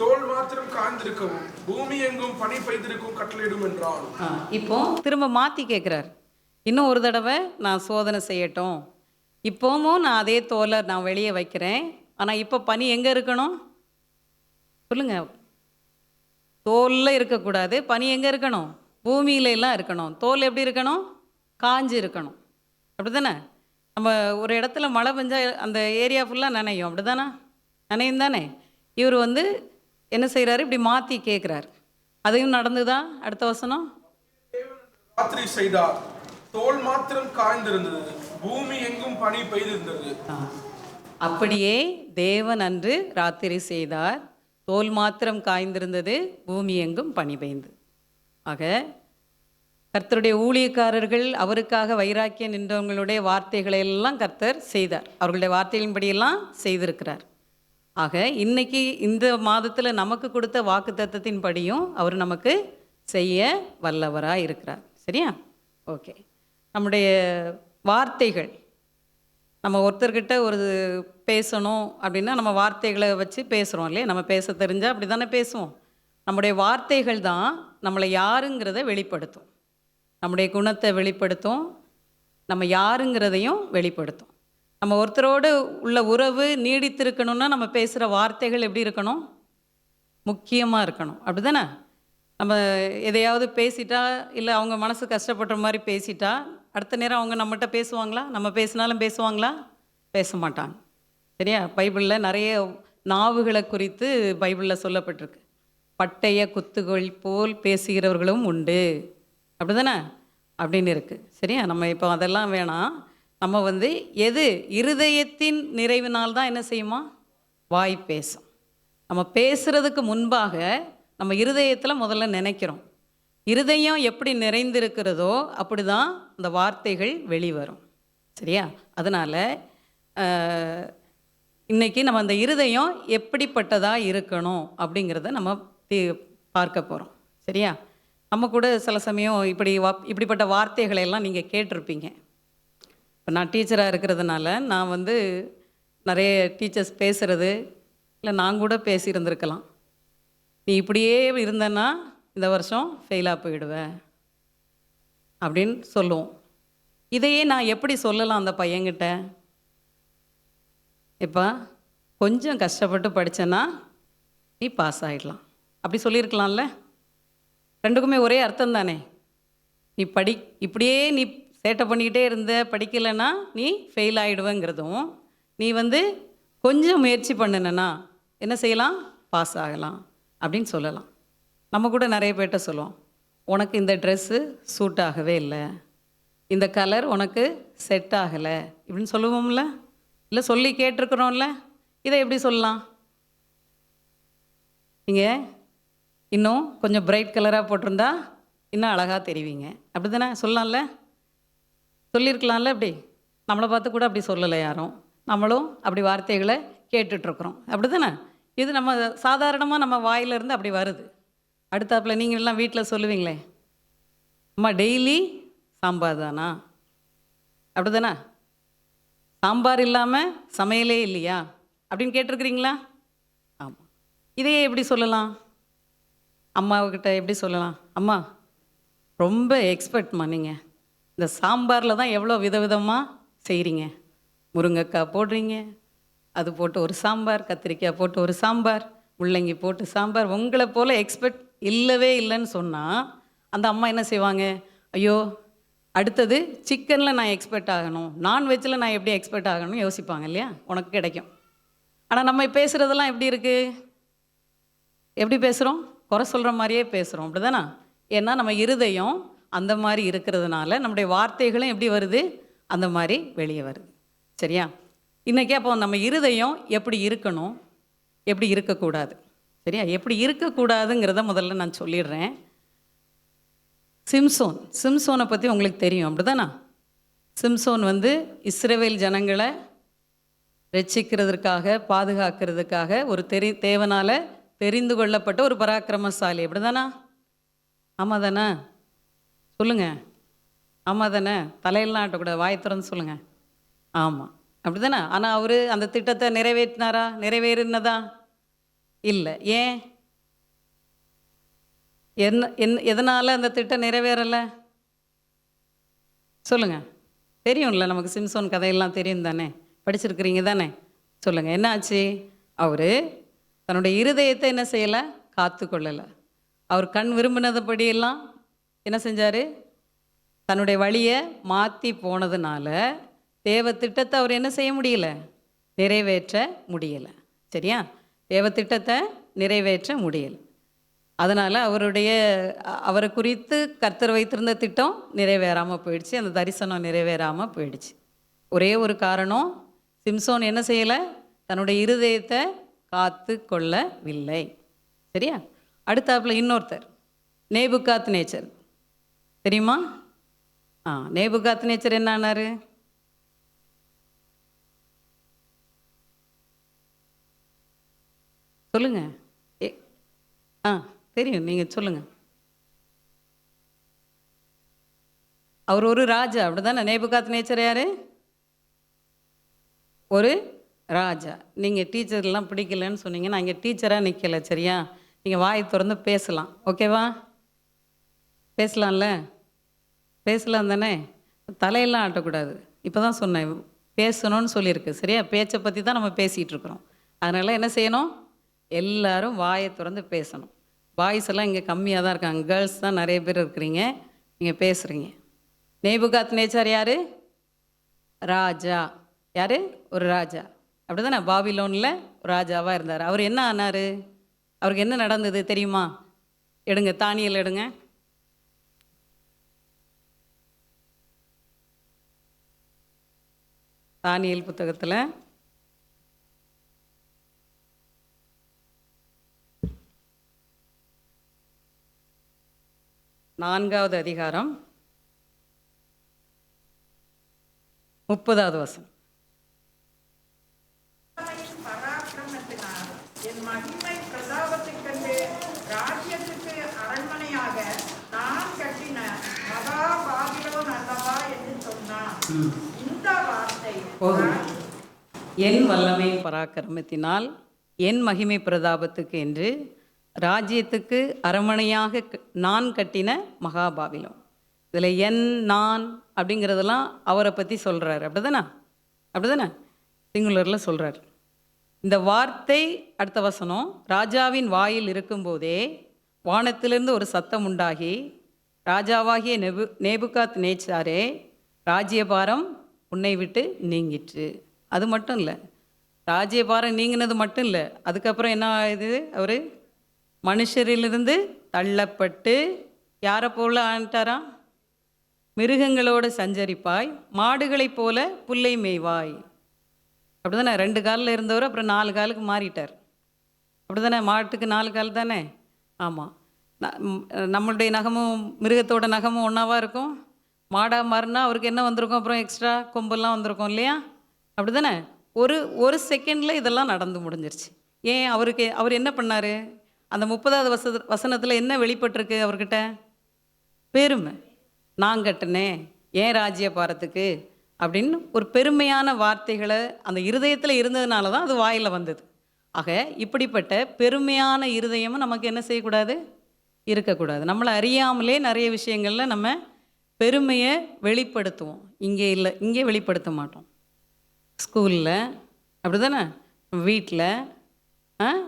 தோல் மாத்திரம் காய்ந்திருக்கவும் பூமி எங்கும் பனி பெய்திருக்கும் கட்டளையிடும் என்றான். இப்போ திரும்ப மாற்றி கேட்குறார். இன்னும் ஒரு தடவை நான் சோதனை செய்யட்டும், இப்போவும் நான் அதே தோலை நான் வெளியே வைக்கிறேன், ஆனால் இப்போ பனி எங்கே இருக்கணும் சொல்லுங்க? தோலில் இருக்கக்கூடாது, பனி எங்கே இருக்கணும்? பூமியிலெல்லாம் இருக்கணும். தோல் எப்படி இருக்கணும்? காஞ்சி இருக்கணும், அப்படி தானே? நம்ம ஒரு இடத்துல மழை பெஞ்சால் அந்த ஏரியா ஃபுல்லாக நனையும், அப்படி தானே? நனையும் தானே? இவர் வந்து என்ன செய்கிறாரு? இப்படி மாற்றி கேட்குறார். அதையும் நடந்துதான். அடுத்த வசனம். ராத்திரி செய்தார், தோல் மாத்திரம் காய்ந்திருந்தது, பூமி எங்கும் பனி பெய்திருந்தது. அப்படியே தேவன் அன்று ராத்திரி செய்தார், தோல் மாத்திரம் காய்ந்திருந்தது, பூமி எங்கும் பனி பெய்ந்து. ஆக கர்த்தருடைய ஊழியக்காரர்கள் அவருக்காக வைராக்கியம் நின்றவங்களுடைய வார்த்தைகளை எல்லாம் கர்த்தர் செய்தார். அவர்களுடைய வார்த்தைகளின்படியெல்லாம் செய்திருக்கிறார். ஆக இன்னைக்கு இந்த மாதத்தில் நமக்கு கொடுத்த வாக்குத்தத்தத்தின் படியும் அவர் நமக்கு செய்ய வல்லவராக இருக்கிறார். சரியா? ஓகே. நம்முடைய வார்த்தைகள், நம்ம ஒருத்தர்கிட்ட ஒரு பேசணும் அப்படின்னா நம்ம வார்த்தைகளை வச்சு பேசுகிறோம் இல்லையா? நம்ம பேச தெரிஞ்சால் அப்படி தானே பேசுவோம். நம்முடைய வார்த்தைகள் தான் நம்மளை யாருங்கிறத வெளிப்படுத்தும், நம்முடைய குணத்தை வெளிப்படுத்தும், நம்ம யாருங்கிறதையும் வெளிப்படுத்தும். நம்ம ஒருத்தரோடு உள்ள உறவு நீடித்திருக்கணும்னா நம்ம பேசுகிற வார்த்தைகள் எப்படி இருக்கணும்? முக்கியமாக இருக்கணும், அப்படி தானே? நம்ம எதையாவது பேசிட்டா, இல்லை அவங்க மனசு கஷ்டப்படுற மாதிரி பேசிட்டா, அடுத்த நேரம் அவங்க நம்மகிட்ட பேசுவாங்களா? நம்ம பேசினாலும் பேசுவாங்களா? பேச மாட்டாங்க. சரியா? பைபிளில் நிறைய நாவுகளை குறித்து பைபிளில் சொல்லப்பட்டிருக்கு. பட்டய குத்துகள் போல் பேசுகிறவர்களும் உண்டு, அப்படி தானே? அப்படின்னு இருக்குது. சரியா? நம்ம இப்போ அதெல்லாம் வேணாம். நம்ம வந்து எது இருதயத்தின் நிறைவினால்தான் என்ன செய்யுமா? வாய் பேசும். நம்ம பேசுகிறதுக்கு முன்பாக நம்ம இருதயத்தில் முதல்ல நினைக்கிறோம். இருதயம் எப்படி நிறைந்திருக்கிறதோ அப்படி தான் இந்த வார்த்தைகள் வெளிவரும். சரியா? அதனால் இன்றைக்கி நம்ம அந்த இருதயம் எப்படிப்பட்டதாக இருக்கணும் அப்படிங்கிறத நம்ம பார்க்க போகிறோம். சரியா? நம்ம கூட சில சமயம் இப்படிப்பட்ட வார்த்தைகளை எல்லாம் நீங்கள் கேட்டிருப்பீங்க. இப்போ நான் டீச்சராக இருக்கிறதுனால நான் வந்து நிறைய டீச்சர்ஸ் பேசுகிறது, இல்லை நான் கூட பேசியிருந்திருக்கலாம். நீ இப்படியே இருந்தேன்னா இந்த வருஷம் ஃபெயிலாக போயிடுவேன் அப்படின்னு சொல்லுவோம். இதையே நான் எப்படி சொல்லலாம் அந்த பையன்கிட்ட? இப்போ கொஞ்சம் கஷ்டப்பட்டு படித்தேன்னா நீ பாஸ் ஆகிடலாம் அப்படி சொல்லியிருக்கலாம்ல? ரெண்டுக்குமே ஒரே அர்த்தம் தானே? நீ இப்படியே நீ சேட்டை பண்ணிக்கிட்டே இருந்த, படிக்கலைன்னா நீ ஃபெயில் ஆகிடுவேங்கிறதும், நீ வந்து கொஞ்சம் முயற்சி பண்ணினா என்ன செய்யலாம்? பாஸ் ஆகலாம் அப்படின்னு சொல்லலாம். நம்ம கூட நிறைய பேர்கிட்ட சொல்லுவோம், உனக்கு இந்த ட்ரெஸ்ஸு சூட் ஆகவே இல்லை, இந்த கலர் உனக்கு செட் ஆகலை இப்படின்னு சொல்லுவோம்ல? இல்லை சொல்லி கேட்டிருக்கிறோம்ல? இதை எப்படி சொல்லலாம்? நீங்கள் இன்னும் கொஞ்சம் பிரைட் கலராக போட்டிருந்தா இன்னும் அழகாக தெரிவிங்க, அப்படி தானே சொல்லலாம்ல? சொல்லியிருக்கலாம்ல? அப்படி நம்மளை பார்த்து கூட அப்படி சொல்லலை யாரும். நம்மளும் அப்படி வார்த்தைகளை கேட்டுட்ருக்குறோம், அப்படி தானே? இது நம்ம சாதாரணமாக நம்ம வாயிலிருந்து அப்படி வருது. அடுத்தாப்புல நீங்கள் எல்லாம் வீட்டில் சொல்லுவீங்களே, அம்மா டெய்லி சாம்பார் தானா, அப்படி தானே? சாம்பார் இல்லாமல் சமையலே இல்லையா அப்படின்னு கேட்டிருக்கிறீங்களா? ஆமாம். இதையே எப்படி சொல்லலாம்? அம்மாவுக்கிட்ட எப்படி சொல்லலாம்? அம்மா ரொம்ப எக்ஸ்பர்ட்மா நீங்கள், இந்த சாம்பாரில் தான் எவ்வளோ விதவிதமாக செய்கிறீங்க. முருங்கைக்காய் போடுறீங்க, அது போட்டு ஒரு சாம்பார், கத்திரிக்காய் போட்டு ஒரு சாம்பார், முள்ளங்கி போட்டு சாம்பார். உங்களை போல் எக்ஸ்பர்ட் இல்லவே இல்லைன்னு சொன்னால் அந்த அம்மா என்ன செய்வாங்க? ஐயோ அடுத்தது சிக்கனில் நான் எக்ஸ்பர்ட் ஆகணும், நான்வெஜ்ஜில் நான் எப்படி எக்ஸ்பர்ட் ஆகணும்னு யோசிப்பாங்க இல்லையா? உனக்கு கிடைக்கும். ஆனால் நம்ம பேசுகிறதெல்லாம் எப்படி இருக்குது? எப்படி பேசுகிறோம்? குறை சொல்கிற மாதிரியே பேசுகிறோம், அப்படி தானே? ஏன்னா நம்ம இருதயம் அந்த மாதிரி இருக்கிறதுனால நம்முடைய வார்த்தைகளும் எப்படி வருது? அந்த மாதிரி வெளியே வருது. சரியா? இன்றைக்கி அப்போ நம்ம இருதயம் எப்படி இருக்கணும், எப்படி இருக்கக்கூடாது. சரியா? எப்படி இருக்கக்கூடாதுங்கிறத முதல்ல நான் சொல்லிடுறேன். சிம்சோனை பற்றி உங்களுக்கு தெரியும், அப்படி தானே? சிம்சோன் இஸ்ரவேல் ஜனங்களை ரட்சிக்கிறதுக்காக, பாதுகாக்கிறதுக்காக ஒரு தேவனால் தெரிந்து கொள்ளப்பட்ட ஒரு பராக்கிரமசாலி, அப்படி தானே? ஆமாம் தானே? சொல்லுங்கள். ஆமாம் தானே? தலையெல்லாம் ஆட்டக்கூடாது, வாய் திறந்து சொல்லுங்கள். ஆமாம், அப்படி தானே? ஆனால் அவர் அந்த திட்டத்தை நிறைவேற்றினாரா? நிறைவேறினதா? இல்லை. ஏன்? எதனால் அந்த திட்டம் நிறைவேறலை? சொல்லுங்கள். தெரியும்ல, நமக்கு சிம்சோன் கதையெல்லாம் தெரியும் தானே, படிச்சிருக்கிறீங்க தானே? சொல்லுங்கள், என்ன ஆச்சு? அவர் தன்னுடைய இருதயத்தை என்ன செய்யலை? காத்து கொள்ளலை. அவர் கண் விரும்பினதுபடியெல்லாம் என்ன செஞ்சார்? தன்னுடைய வழியை மாற்றி போனதுனால தேவ திட்டத்தை அவர் என்ன செய்ய முடியல? நிறைவேற்ற முடியலை. சரியா? தேவ திட்டத்தை நிறைவேற்ற முடியலை. அதனால் அவரை குறித்து கர்த்தர் வைத்திருந்த திட்டம் நிறைவேறாமல் போயிடுச்சு, அந்த தரிசனம் நிறைவேறாமல் போயிடுச்சு. ஒரே ஒரு காரணம், சிம்சோன் என்ன செய்யலை? தன்னுடைய இருதயத்தை காத்து கொள்ளவில்லை. சரியா? அடுத்தாப்புல இன்னொருத்தர் நேபுகாத்நேச்சர், தெரியுமா? நேபுகாத்நேச்சர் என்ன ஆனார்? சொல்லுங்க. தெரியும், நீங்கள் சொல்லுங்க. அவர் ஒரு ராஜா, அப்படிதானே? நேபுகாத்நேச்சர் யாரு? ஒரு ராஜா. நீங்கள் டீச்சர்லாம் பிடிக்கலன்னு சொன்னீங்க, நான் இங்கே டீச்சராக நிற்கலை. சரியா? நீங்கள் வாயை திறந்து பேசலாம், ஓகேவா? பேசலாம்ல? பேசலாம் தானே? தலையெல்லாம் ஆட்டக்கூடாது. இப்போ தான் சொன்னேன் பேசணும்னு சொல்லியிருக்கு. சரியா? பேச்சை பற்றி தான் நம்ம பேசிகிட்டு இருக்கிறோம். அதனால் என்ன செய்யணும்? எல்லாரும் வாயை திறந்து பேசணும். பாய்ஸ் எல்லாம் இங்கே கம்மியாக தான் இருக்காங்க, கேர்ள்ஸ் தான் நிறைய பேர் இருக்கிறீங்க, நீங்கள் பேசுகிறீங்க. நேபுகாத்நேச்சர் யார்? ராஜா. யார்? ஒரு ராஜா, அப்படி தானே? பாபிலோனில் ராஜாவாக இருந்தார். அவர் என்ன ஆனார்? அவருக்கு என்ன நடந்தது தெரியுமா? எடுங்க, தானியல் எடுங்க. தானியல் புத்தகத்தில் 4வது அதிகாரம் 30வது வசனம். பராக்கிரமத்தினால் என் மகிமை பிரதாபத்தைக் கண்டு ராஜ்யத்துக்கு அரண்மனையாக நான் கட்டின மகா பாபிலோன் அல்லவா என்று சொன்னான். இந்த வார்த்தை என் வல்லமை பராக்கிரமத்தினால் என் மகிமை பிரதாபத்துக்கு என்று ராஜ்யத்துக்கு அரண்மனையாக நான் கட்டின மகாபாபிலோன். இதில் நான் அப்படிங்கிறதெல்லாம் அவரை பற்றி சொல்கிறார், அப்படி தானே? அப்படி தானே? சிங்குலரில் சொல்கிறார். இந்த வார்த்தை அடுத்த வசனம், ராஜாவின் வாயில் இருக்கும்போதே வானத்திலிருந்து ஒரு சத்தம் உண்டாகி, ராஜாவாகிய நேபுகாத்நேச்சாரே, ராஜ்யபாரம் உன்னை விட்டு நீங்கிற்று. அது மட்டும் இல்லை, ராஜ்யபாரம் நீங்கினது மட்டும் இல்லை, அதுக்கப்புறம் என்ன ஆகுது? அவர் மனுஷரிலிருந்து தள்ளப்பட்டு யாரை போல ஆண்டாராம்? மிருகங்களோடு சஞ்சரிப்பாய், மாடுகளைப் போல புல்லை மேய்வாய். அப்படி தானே? 2 காலில் இருந்தவர் அப்புறம் 4 காலுக்கு மாறிட்டார், அப்படி தானே? மாட்டுக்கு 4 கால் தானே? ஆமாம். நம்மளுடைய நகமும் மிருகத்தோட நகமும் ஒன்றாவா இருக்கும். மாடாக மாறினா அவருக்கு என்ன வந்திருக்கும்? அப்புறம் எக்ஸ்ட்ரா கொம்பெல்லாம் வந்திருக்கும் இல்லையா? அப்படி தானே? ஒரு செகண்டில் இதெல்லாம் நடந்து முடிஞ்சிருச்சு. ஏன் அவர் என்ன பண்ணார்? அந்த 30வது வசனத்தில் என்ன வெளிப்பட்டிருக்கு அவர்கிட்ட? பெருமை. நான் கட்டினேன் ஏன் ராஜ்ய பாரத்துக்கு அப்படின்னு ஒரு பெருமையான வார்த்தைகளை அந்த இருதயத்தில் இருந்ததுனால தான் அது வாயில் வந்தது. ஆக இப்படிப்பட்ட பெருமையான இருதயமும் நமக்கு என்ன செய்யக்கூடாது? இருக்கக்கூடாது. நம்மளை அறியாமலே நிறைய விஷயங்களில் நம்ம பெருமையை வெளிப்படுத்துவோம். இங்கே இல்லை, இங்கே வெளிப்படுத்த மாட்டோம். ஸ்கூலில் அப்படி தானே, வீட்டில்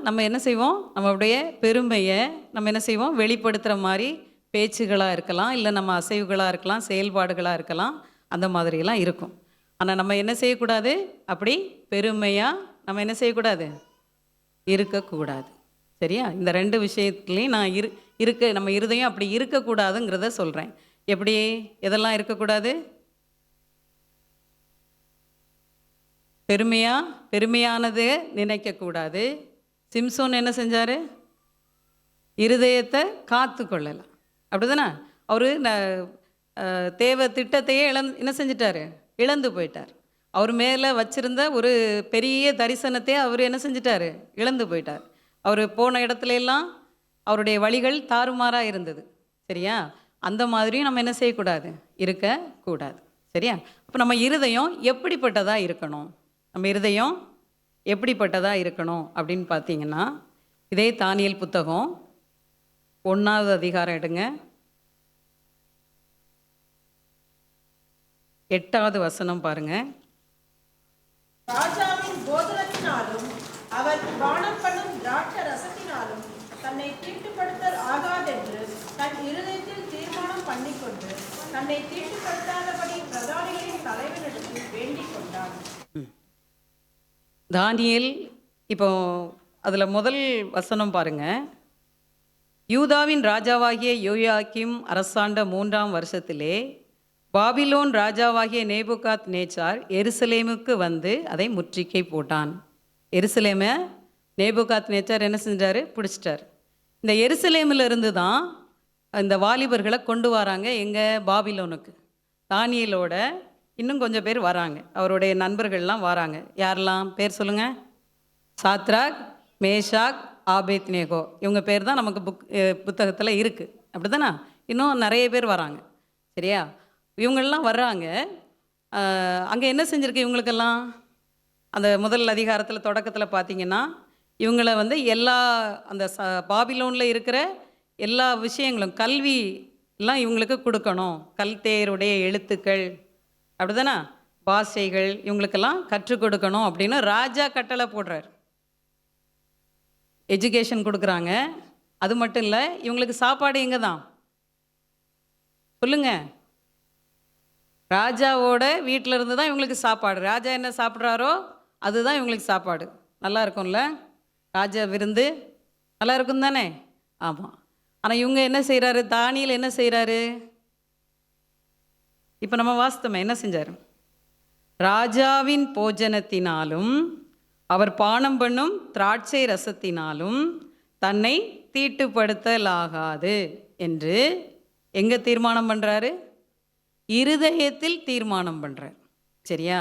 நம்ம என்ன செய்வோம்? நம்மளுடைய பெருமையை நம்ம என்ன செய்வோம்? வெளிப்படுத்துகிற மாதிரி பேச்சுகளாக இருக்கலாம், இல்லை நம்ம அசைவுகளாக இருக்கலாம், செயல்பாடுகளாக இருக்கலாம், அந்த மாதிரியெல்லாம் இருக்கும். ஆனால் நம்ம என்ன செய்யக்கூடாது? அப்படி பெருமையாக நம்ம என்ன செய்யக்கூடாது? இருக்கக்கூடாது. சரியா? இந்த 2 விஷயத்துலேயும் நான் நம்ம இருதயம் அப்படி இருக்கக்கூடாதுங்கிறத சொல்கிறேன். எப்படி, எதெல்லாம் இருக்கக்கூடாது? பெருமையானது நினைக்கக்கூடாது. சிம்சோன் என்ன செஞ்சார்? இருதயத்தை காத்து கொள்ளலாம். அப்படி தானே? அவர் தேவ திட்டத்தையே என்ன செஞ்சிட்டாரு? இழந்து போயிட்டார். அவர் மேலே வச்சிருந்த ஒரு பெரிய தரிசனத்தையே அவர் என்ன செஞ்சிட்டாரு? இழந்து போயிட்டார். அவர் போன இடத்துல எல்லாம் அவருடைய வழிகள் தாறுமாறாக இருந்தது. சரியா? அந்த மாதிரியும் நம்ம என்ன செய்யக்கூடாது? இருக்கக்கூடாது. சரியா? அப்போ நம்ம இருதயம் எப்படிப்பட்டதாக இருக்கணும்? நம்ம இருதயம் எப்படிப்பட்டதாக இருக்கணும் அப்படின்னு பார்த்தீங்கன்னா, இதே தானியேல் புத்தகம் 1வது அதிகாரம் எடுங்க, 8வது வசனம் பாருங்க. ராஜாவின் போதனத்தினாலும் அவர் பானம் பண்ணும் திராட்சை ரசத்தினாலும் தன்னை தீட்டுப்படுத்தல் ஆகாதென்று தன் இருதயத்தில் தீர்மானம் பண்ணிக்கொண்டு தன்னை தீட்டுப்படுத்தாதபடி பிரதானிகளின் தலைவனிடத்தில் வேண்டிக் கொண்டார். தானியேல் இப்போ அதில் முதல் வசனம் பாருங்க. யூதாவின் ராஜாவாகிய யோயாக்கீம் அரசாண்ட 3ஆம் வருஷத்திலே பாபிலோன் ராஜாவாகிய நேபுகாத் நேச்சார் எருசலேமுக்கு வந்து அதை முற்றுகை போட்டான். எருசலேமை நேபுகாத் நேச்சார் என்ன செஞ்சார்? பிடிச்சிட்டார். இந்த எருசலேமில் இருந்து தான் இந்த வாலிபர்களை கொண்டு வராங்க எங்கே? பாபிலோனுக்கு. தானியேலோட இன்னும் கொஞ்சம் பேர் வராங்க, அவருடைய நண்பர்கள்லாம் வராங்க. யாரெல்லாம் பேர் சொல்லுங்கள்? Shadrach, Meshach, Abednego. இவங்க பேர் தான் நமக்கு புத்தகத்தில் இருக்குது. அப்படி தானே? இன்னும் நிறைய பேர் வராங்க. சரியா? இவங்கெல்லாம் வர்றாங்க. அங்கே என்ன செஞ்சுருக்கு இவங்களுக்கெல்லாம்? அந்த முதல் அதிகாரத்தில் தொடக்கத்தில் பார்த்தீங்கன்னா, இவங்களை வந்து எல்லா அந்த பாபிலோனில் இருக்கிற எல்லா விஷயங்களும், கல்வி எல்லாம் இவங்களுக்கு கொடுக்கணும். கல்தேயருடைய எழுத்துக்கள் அப்படி தானே, பாஷைகள் இவங்களுக்கெல்லாம் கற்றுக் கொடுக்கணும் அப்படின்னு ராஜா கட்டளை போடுறார். எஜுகேஷன் கொடுக்குறாங்க. அது மட்டும் இல்லை, இவங்களுக்கு சாப்பாடு எங்கே தான்? சொல்லுங்க. ராஜாவோட வீட்டில் இருந்து தான் இவங்களுக்கு சாப்பாடு. ராஜா என்ன சாப்பிட்றாரோ அதுதான் இவங்களுக்கு சாப்பாடு. நல்லா இருக்கும்ல? ராஜா விருந்து நல்லா இருக்கும் தானே? ஆமாம். ஆனால் இவங்க என்ன செய்கிறாரு? தானியேல் என்ன செய்கிறாரு? இப்போ நம்ம வாஸ்தவமே என்ன செஞ்சார்? ராஜாவின் போஜனத்தினாலும் அவர் பானம் பண்ணும் திராட்சை ரசத்தினாலும் தன்னை தீட்டுப்படுத்தலாகாது என்று எங்கே தீர்மானம் பண்ணுறாரு? இருதயத்தில் தீர்மானம் பண்ணுறார். சரியா?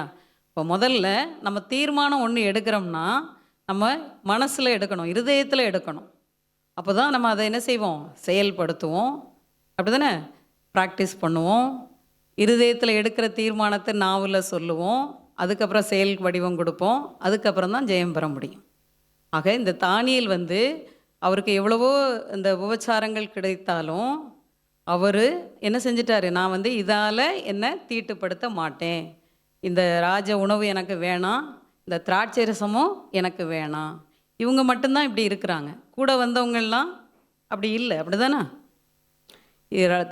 இப்போ முதல்ல நம்ம தீர்மானம் ஒன்று எடுக்கிறோம்னா நம்ம மனசில் எடுக்கணும், இருதயத்தில் எடுக்கணும். அப்போ தான் நம்ம அதை என்ன செய்வோம்? செயல்படுத்துவோம். அப்படி தானே? ப்ராக்டிஸ் பண்ணுவோம். இருதயத்தில் எடுக்கிற தீர்மானத்தை நாவில் சொல்லுவோம். அதுக்கப்புறம் செயல் வடிவம் கொடுப்போம். அதுக்கப்புறம் தான் ஜெயம் பெற முடியும். ஆக இந்த தானியேல் வந்து அவருக்கு எவ்வளவோ இந்த உபச்சாரங்கள் கிடைத்தாலும் அவர் என்ன செஞ்சிட்டாரு? நான் வந்து இதால் என்னை தீட்டுப்படுத்த மாட்டேன். இந்த ராஜ உணவு எனக்கு வேணாம், இந்த திராட்சை ரசமும் எனக்கு வேணாம். இவங்க மட்டும்தான் இப்படி இருக்கிறாங்க. கூட வந்தவங்கெல்லாம் அப்படி இல்லை. அப்படி தானே?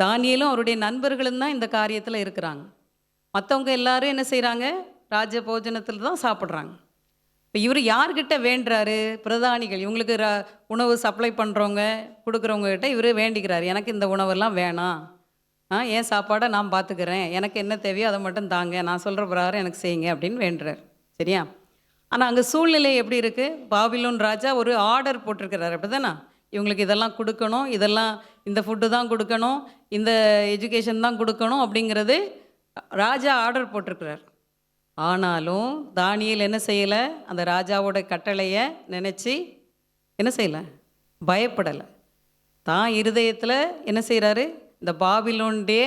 தானியேலும் அவருடைய நண்பர்களும் தான் இந்த காரியத்தில் இருக்கிறாங்க. மற்றவங்க எல்லாரும் என்ன செய்கிறாங்க? ராஜ போஜனத்தில் தான் சாப்பிட்றாங்க. இப்போ இவர் யார்கிட்ட வேண்டுறாரு? பிரதானிகள், இவங்களுக்கு உணவு சப்ளை பண்ணுறவங்க கொடுக்குறவங்ககிட்ட இவர் வேண்டிக்கிறார். எனக்கு இந்த உணவெல்லாம் வேணாம், என் சாப்பாடை நான் பார்த்துக்கிறேன், எனக்கு என்ன தேவையோ அதை மட்டும் தாங்க, நான் சொல்கிற பிரகாரம் எனக்கு செய்யுங்க அப்படின்னு வேண்டுறார். சரியா? ஆனால் அங்கே சூழ்நிலை எப்படி இருக்குது? பாபிலோன் ராஜா ஒரு ஆர்டர் போட்டிருக்கிறார். அப்படி தானே? இவங்களுக்கு இதெல்லாம் கொடுக்கணும், இதெல்லாம் இந்த ஃபுட்டு தான் கொடுக்கணும், இந்த எஜுகேஷன் தான் கொடுக்கணும் அப்படிங்கிறது ராஜா ஆர்டர் போட்டிருக்கிறார். ஆனாலும் தானியேல் என்ன செய்யலை? அந்த ராஜாவோட கட்டளையை நினச்சி என்ன செய்யலை? பயப்படலை. தான் இருதயத்தில் என்ன செய்கிறாரு? இந்த பாபிலோனுடைய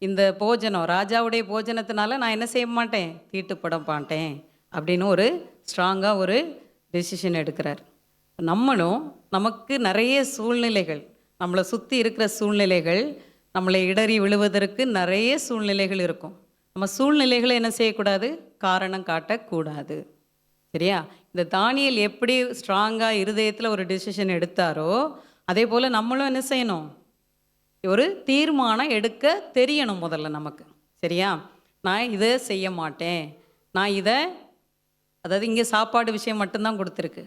இந்த போஜனம், ராஜாவுடைய போஜனத்தினால நான் என்ன செய்ய மாட்டேன்? தீட்டுப்பட மாட்டேன் அப்படின்னு ஒரு ஸ்ட்ராங்காக ஒரு டெசிஷன் எடுக்கிறார். நம்மளும் நமக்கு நிறைய சூழ்நிலைகள், நம்மளை சுற்றி இருக்கிற சூழ்நிலைகள், நம்மளை இடறி விழுவதற்கு நிறைய சூழ்நிலைகள் இருக்கும். நம்ம சூழ்நிலைகளை என்ன செய்யக்கூடாது? காரணம் காட்டக்கூடாது. சரியா? இந்த தானியேல் எப்படி ஸ்ட்ராங்காக இருதயத்தில் ஒரு டெசிஷன் எடுத்தாரோ அதே போல் நம்மளும் என்ன செய்யணும்? ஒரு தீர்மானம் எடுக்க தெரியணும் முதல்ல நமக்கு. சரியா? நான் இதை செய்ய மாட்டேன், நான் இதை, அதாவது இங்கே சாப்பாடு விஷயம் மட்டும்தான் கொடுத்துருக்கு.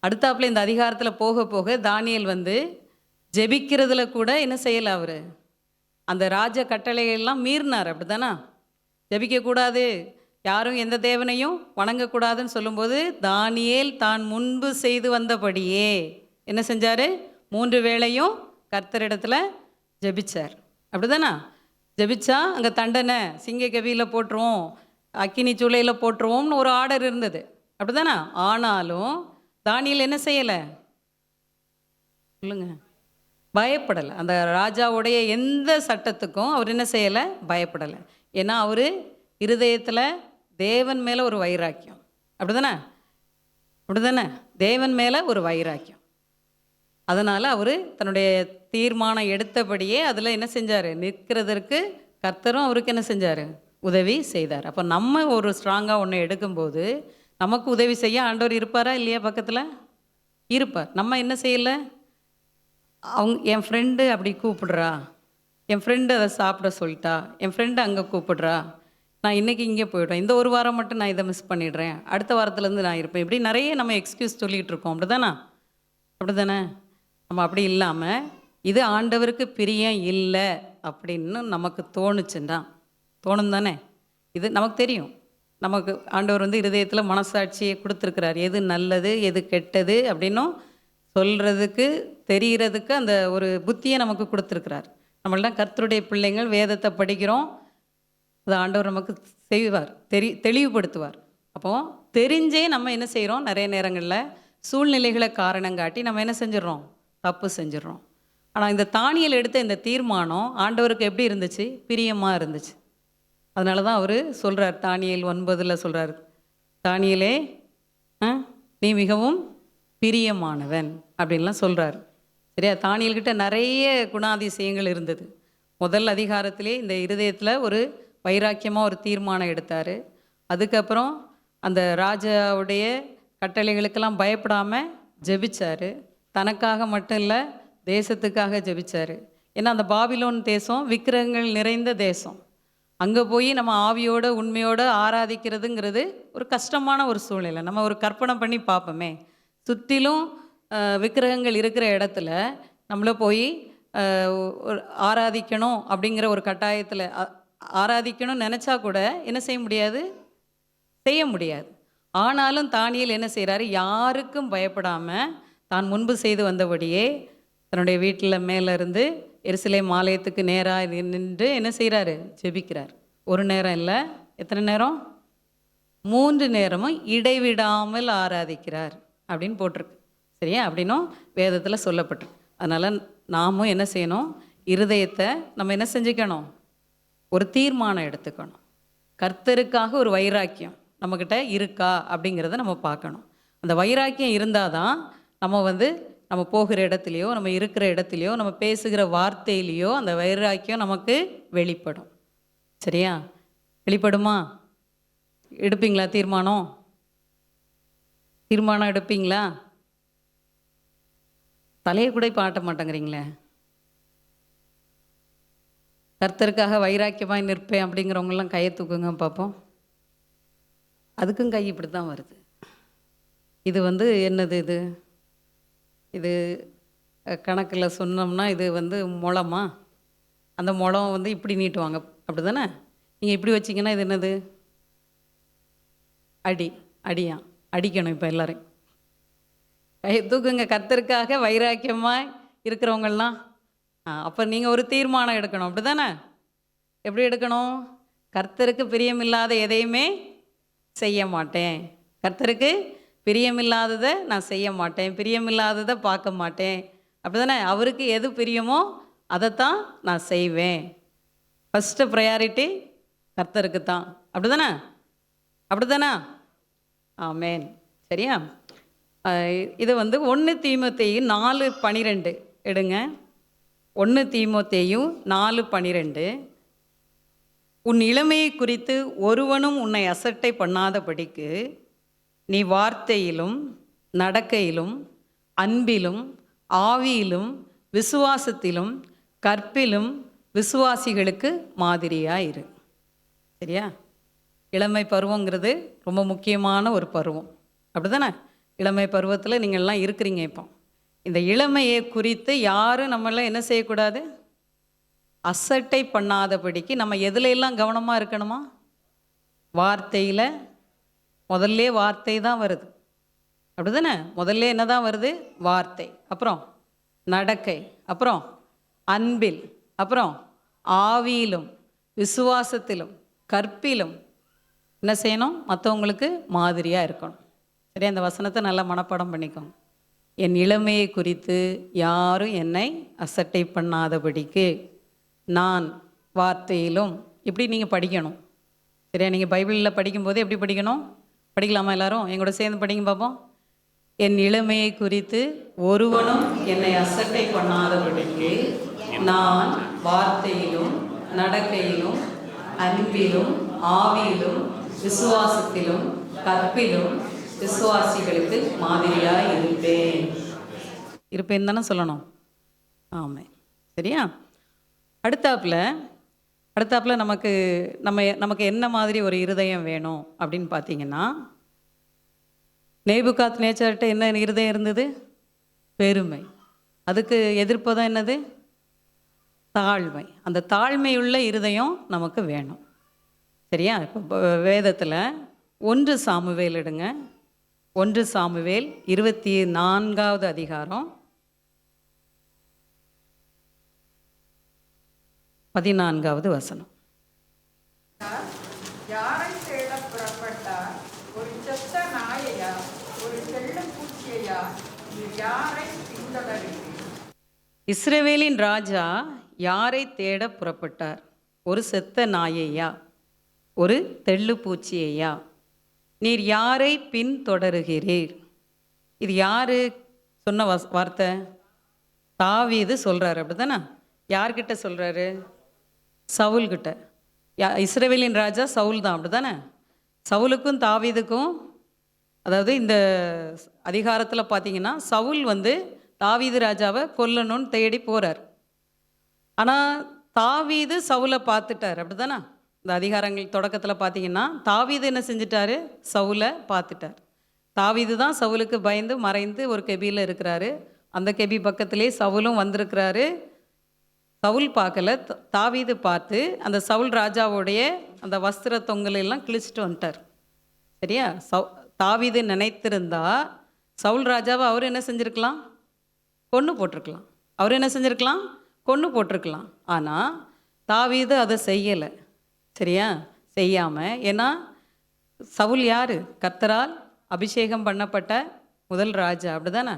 அடுத்தாப்புல இந்த அதிகாரத்தில் போக போக தானியேல் வந்து ஜெபிக்கிறதுல கூட என்ன செய்யலை? அவர் அந்த ராஜ கட்டளைகள்லாம் மீறினார். அப்படி தானே? ஜெபிக்கக்கூடாது, யாரும் எந்த தேவனையும் வணங்கக்கூடாதுன்னு சொல்லும்போது தானியேல் தான் முன்பு செய்து வந்தபடியே என்ன செஞ்சார்? 3 வேளையும் கர்த்தரிடத்தில் ஜெபிச்சார். அப்படி தானே? ஜெபிச்சா அங்கே தண்டனை, சிங்க கவியில் போட்டுருவோம், அக்கினி சூளையில் போட்டுருவோம்னு ஒரு ஆர்டர் இருந்தது. அப்படி தானே? ஆனாலும் தானியேல் என்ன செய்யலை? சொல்லுங்க. பயப்படலை. அந்த ராஜாவுடைய எந்த சட்டத்துக்கும் அவர் என்ன செய்யலை? பயப்படலை. ஏன்னா அவர் இருதயத்தில் தேவன் மேலே ஒரு வைராக்கியம். அப்படி தானே? அப்படி தானே? தேவன் மேலே ஒரு வைராக்கியம். அதனால் அவர் தன்னுடைய தீர்மானம் எடுத்தபடியே அதில் என்ன செஞ்சார்? நிற்கிறதற்கு கர்த்தரும் அவருக்கு என்ன செஞ்சார்? உதவி செய்தார். அப்போ நம்ம ஒரு ஸ்ட்ராங்காக ஒன்று எடுக்கும்போது நமக்கு உதவி செய்ய ஆண்டவர் இருப்பாரா இல்லையா? பக்கத்தில் இருப்பார். நம்ம என்ன செய்யலை? என் ஃப்ரெண்டு அப்படி கூப்பிடுறா, என் ஃப்ரெண்டு அதை சாப்பிட சொல்லிட்டா, என் ஃப்ரெண்டு அங்கே கூப்பிடுறா, நான் இன்றைக்கி இங்கே போய்டுறேன், இந்த ஒரு வாரம் மட்டும் நான் இதை மிஸ் பண்ணிடுறேன், அடுத்த வாரத்துலேருந்து நான் இருப்பேன், இப்படி நிறைய நம்ம எக்ஸ்கியூஸ் சொல்லிகிட்டு இருக்கோம். அப்படி தானே? அப்படி தானே? நம்ம அப்படி இல்லாமல் இது ஆண்டவருக்கு பிரியம் இல்லை அப்படின்னு நமக்கு தோணுச்சுன்னா, தோணும் தானே? இது நமக்கு தெரியும். நமக்கு ஆண்டவர் வந்து இருதயத்தில் மனசாட்சியை கொடுத்துருக்கிறார். எது நல்லது எது கெட்டது அப்படின்னும் சொல்கிறதுக்கு தெரிகிறதுக்கு அந்த ஒரு புத்தியை நமக்கு கொடுத்துருக்கிறார். நம்மள்தான் கர்த்தருடைய பிள்ளைங்கள், வேதத்தை படிக்கிறோம், அது ஆண்டவர் நமக்கு செய்வார், தெளிவுபடுத்துவார். அப்போது தெரிஞ்சே நம்ம என்ன செய்கிறோம்? நிறைய நேரங்களில் சூழ்நிலைகளை காரணம் காட்டி நம்ம என்ன செஞ்சிடறோம்? தப்பு செஞ்சிடறோம். ஆனால் இந்த தானியேல் எடுத்த இந்த தீர்மானம் ஆண்டவருக்கு எப்படி இருந்துச்சு? பிரியமாக இருந்துச்சு. அதனால தான் அவர் சொல்கிறார், தானியேல் 9 சொல்கிறார், தானியேலே நீ மிகவும் பிரியமானவன் அப்படின்லாம் சொல்கிறார். சரியா? தானியேல்கிட்ட நிறைய குணாதிசயங்கள் இருந்தது. முதல் அதிகாரத்திலே இந்த இருதயத்தில் ஒரு வைராக்கியமாக ஒரு தீர்மானம் எடுத்தார். அதுக்கப்புறம் அந்த ராஜாவுடைய கட்டளைகளுக்கெல்லாம் பயப்படாமல் ஜெபிச்சார். தனக்காக மட்டும் இல்லை, தேசத்துக்காக ஜெபிச்சார். ஏன்னா அந்த பாபிலோன் தேசம் விக்கிரகங்கள் நிறைந்த தேசம். அங்கே போய் நம்ம ஆவியோட உண்மையோடு ஆராதிக்கிறதுங்கிறது ஒரு கஷ்டமான ஒரு சூழ்நிலை. நம்ம ஒரு கற்பனை பண்ணி பார்ப்போமே, சுற்றிலும் விக்கிரகங்கள் இருக்கிற இடத்துல நம்மள போய் ஆராதிக்கணும் அப்படிங்கிற ஒரு கட்டாயத்தில் ஆராதிக்கணும்னு நினச்சா கூட என்ன செய்ய முடியாது? செய்ய முடியாது. ஆனாலும் தானியேல் என்ன செய்கிறாரு? யாருக்கும் பயப்படாமல் தான் முன்பு செய்து வந்தபடியே தன்னுடைய வீட்டில் மேலே இருந்து எருசலேம் ஆலயத்துக்கு நேராக நின்று என்ன செய்கிறாரு? ஜெபிக்கிறார். ஒரு நேரம் இல்லை, எத்தனை நேரம்? 3 நேரமும் இடைவிடாமல் ஆராதிக்கிறார் அப்படின்னு போட்டிருக்கு. சரியா? அப்படின்னும் வேதத்தில் சொல்லப்பட்டிருக்கு. அதனால் நாமும் என்ன செய்யணும்? இருதயத்தை நம்ம என்ன செஞ்சுக்கணும்? ஒரு தீர்மானம் எடுத்துக்கணும். கர்த்தருக்காக ஒரு வைராக்கியம் நம்மக்கிட்ட இருக்கா அப்படிங்கிறத நம்ம பார்க்கணும். அந்த வைராக்கியம் இருந்தால் தான் நம்ம போகிற இடத்துலையோ, நம்ம இருக்கிற இடத்துலையோ, நம்ம பேசுகிற வார்த்தையிலையோ அந்த வைராக்கியம் நமக்கு வெளிப்படும். சரியா? வெளிப்படுமா? எடுப்பீங்களா தீர்மானம்? தீர்மானம் எடுப்பீங்களா? தலையை கூட இப்போ ஆட்ட மாட்டேங்கிறீங்களே. கர்த்தருக்காக வைராக்கியமாய் நிற்பேன் அப்படிங்கிறவங்கெல்லாம் கையை தூக்குங்க பார்ப்போம். அதுக்கும் கை இப்படி தான் வருது. இது என்னது இது? இது கணக்கில் சொன்னோம்னா இது முளமா? அந்த முளம் இப்படி நீட்டுவாங்க, அப்படி தானே? நீங்கள் இப்படி வச்சிங்கன்னா இது என்னது? அடியா அடிக்கணும். இப்போ எல்லோரும் கையை தூக்குங்க. கர்த்தருக்காக வைராக்கியமாக இருக்கிறவங்கெல்லாம். அப்போ நீங்கள் ஒரு தீர்மானம் எடுக்கணும், அப்படி தானே? எப்படி எடுக்கணும்? கர்த்தருக்கு பிரியமில்லாத எதையுமே செய்ய மாட்டேன். கர்த்தருக்கு பிரியமில்லாததை நான் செய்ய மாட்டேன், பிரியமில்லாததை பார்க்க மாட்டேன். அப்படி தானே? அவருக்கு எது பிரியமோ அதைத்தான் நான் செய்வேன். ஃபஸ்ட்டு ப்ரையாரிட்டி கர்த்தருக்கு தான். அப்படி தானே? அப்படி தானே? ஆமேன். சரியா? இது 1 தீமோத்தேயு 4:12 எடுங்க. 1 தீமோத்தேயு 4:12. உன் இளமையை குறித்து ஒருவனும் உன்னை அசட்டை பண்ணாதபடிக்கு நீ வார்த்தையிலும் நடக்கையிலும் அன்பிலும் ஆவியிலும் விசுவாசத்திலும் கற்பிலும் விசுவாசிகளுக்கு மாதிரியாக இரு. சரியா? இளமை பருவங்கிறது ரொம்ப முக்கியமான ஒரு பருவம். அப்படி தானே? இளமை பருவத்தில் நீங்கள்லாம் இருக்கிறீங்க. இப்போ இந்த இளமையை குறித்து யாரும் நம்மளாம் என்ன செய்யக்கூடாது? அசட்டை பண்ணாதபடிக்கு நம்ம எதுலையெல்லாம் கவனமாக இருக்கணுமா? வார்த்தையில் முதல்ல வார்த்தை தான் வருது. அப்படி தானே? முதல்ல என்ன தான் வருது? வார்த்தை. அப்புறம் நடக்கை, அப்புறம் அன்பில், அப்புறம் ஆவியிலும் விசுவாசத்திலும் கற்பிலும் என்ன செய்யணும்? மற்றவங்களுக்கு மாதிரியாக இருக்கணும். சரி, அந்த வசனத்தை நல்லா மனப்பாடம் பண்ணிக்கோங்க. என் இளமையை குறித்து யாரும் என்னை அசட்டை பண்ணாதபடிக்கு நான் வார்த்தையிலும், இப்படி நீங்கள் படிக்கணும். சரியா? நீங்கள் பைபிளில் படிக்கும்போது எப்படி படிக்கணும்? படிக்கலாமா எல்லாரும்? எங்களோட சேர்ந்து படிங்க பார்ப்போம். என் இளமையை குறித்து ஒருவனும் என்னை அசட்டை பண்ணாதபடிக்கு நான் வார்த்தையிலும் நடக்கையிலும் அன்பிலும் ஆவியிலும் விசுவாசத்திலும் கற்பிலும் விசுவாசிகளுக்கு மாதிரியாக இருப்பேன் தானே சொல்லணும்? ஆமாம். சரியா? அடுத்தாப்புல நமக்கு என்ன மாதிரி ஒரு இருதயம் வேணும் அப்படின்னு பார்த்தீங்கன்னா, நேபுகாத் நேச்சர்கிட்ட என்ன இருதயம் இருந்தது? பெருமை. அதுக்கு எதிர்ப்பு தான் என்னது? தாழ்மை. அந்த தாழ்மையுள்ள இருதயம் நமக்கு வேணும். சரியா? இப்போ வேதத்தில் 1 சாமுவேல் எடுங்க. 1 சாமுவேல் 24வது அதிகாரம் 14வது வசனம். யாரை தேட புறப்பட்டார்? ஒரு செத்த நாயையா, ஒரு செல்லும் பூச்சியையா? யாரை பின்தொடர்கிறீர்? இஸ்ரவேலின் ராஜா யாரை தேட புறப்பட்டார்? ஒரு செத்த நாயையா, ஒரு தெள்ளுப்பூச்சியையா? நீர் யாரை பின்தொடருகிறீர்? இது யாரு சொன்ன வார்த்தை? தாவீது சொல்கிறாரு. அப்படி தானே? யார்கிட்ட சொல்கிறாரு? சவுல்கிட்ட. இஸ்ரவேலின் ராஜா சவுல் தான். அப்படி தானே? சவுலுக்கும் தாவீதுக்கும், அதாவது இந்த அதிகாரத்தில் பார்த்தீங்கன்னா சவுல் தாவீது ராஜாவை கொல்லணும்னு தேடி போகிறார். ஆனால் தாவீது சவுலை பார்த்துட்டார். அப்படி தானே? இந்த அதிகாரங்கள் தொடக்கத்தில் பார்த்தீங்கன்னா தாவீது என்ன செஞ்சிட்டாரு? சவுலை பார்த்துட்டார். தாவீது தான் சவுலுக்கு பயந்து மறைந்து ஒரு கெபியில் இருக்கிறாரு. அந்த கெபி பக்கத்திலே சவுலும் வந்திருக்கிறாரு. சவுல் பார்க்கல, தாவீது பார்த்து அந்த சவுல் ராஜாவுடைய அந்த வஸ்திர தொங்கலெல்லாம் கிழிச்சிட்டு வந்துட்டார். சரியா? தாவீது நினைத்திருந்தா சவுல் ராஜாவை அவர் என்ன செஞ்சுருக்கலாம்? கொன்று போட்டிருக்கலாம். அவர் என்ன செஞ்சுருக்கலாம்? கொன்று போட்டிருக்கலாம். ஆனால் தாவீது அதை செய்யலை. சரியா? செய்யாமல், ஏன்னா சவுல் யார்? கர்த்தரால் அபிஷேகம் பண்ணப்பட்ட முதல் ராஜா. அப்படி தானே?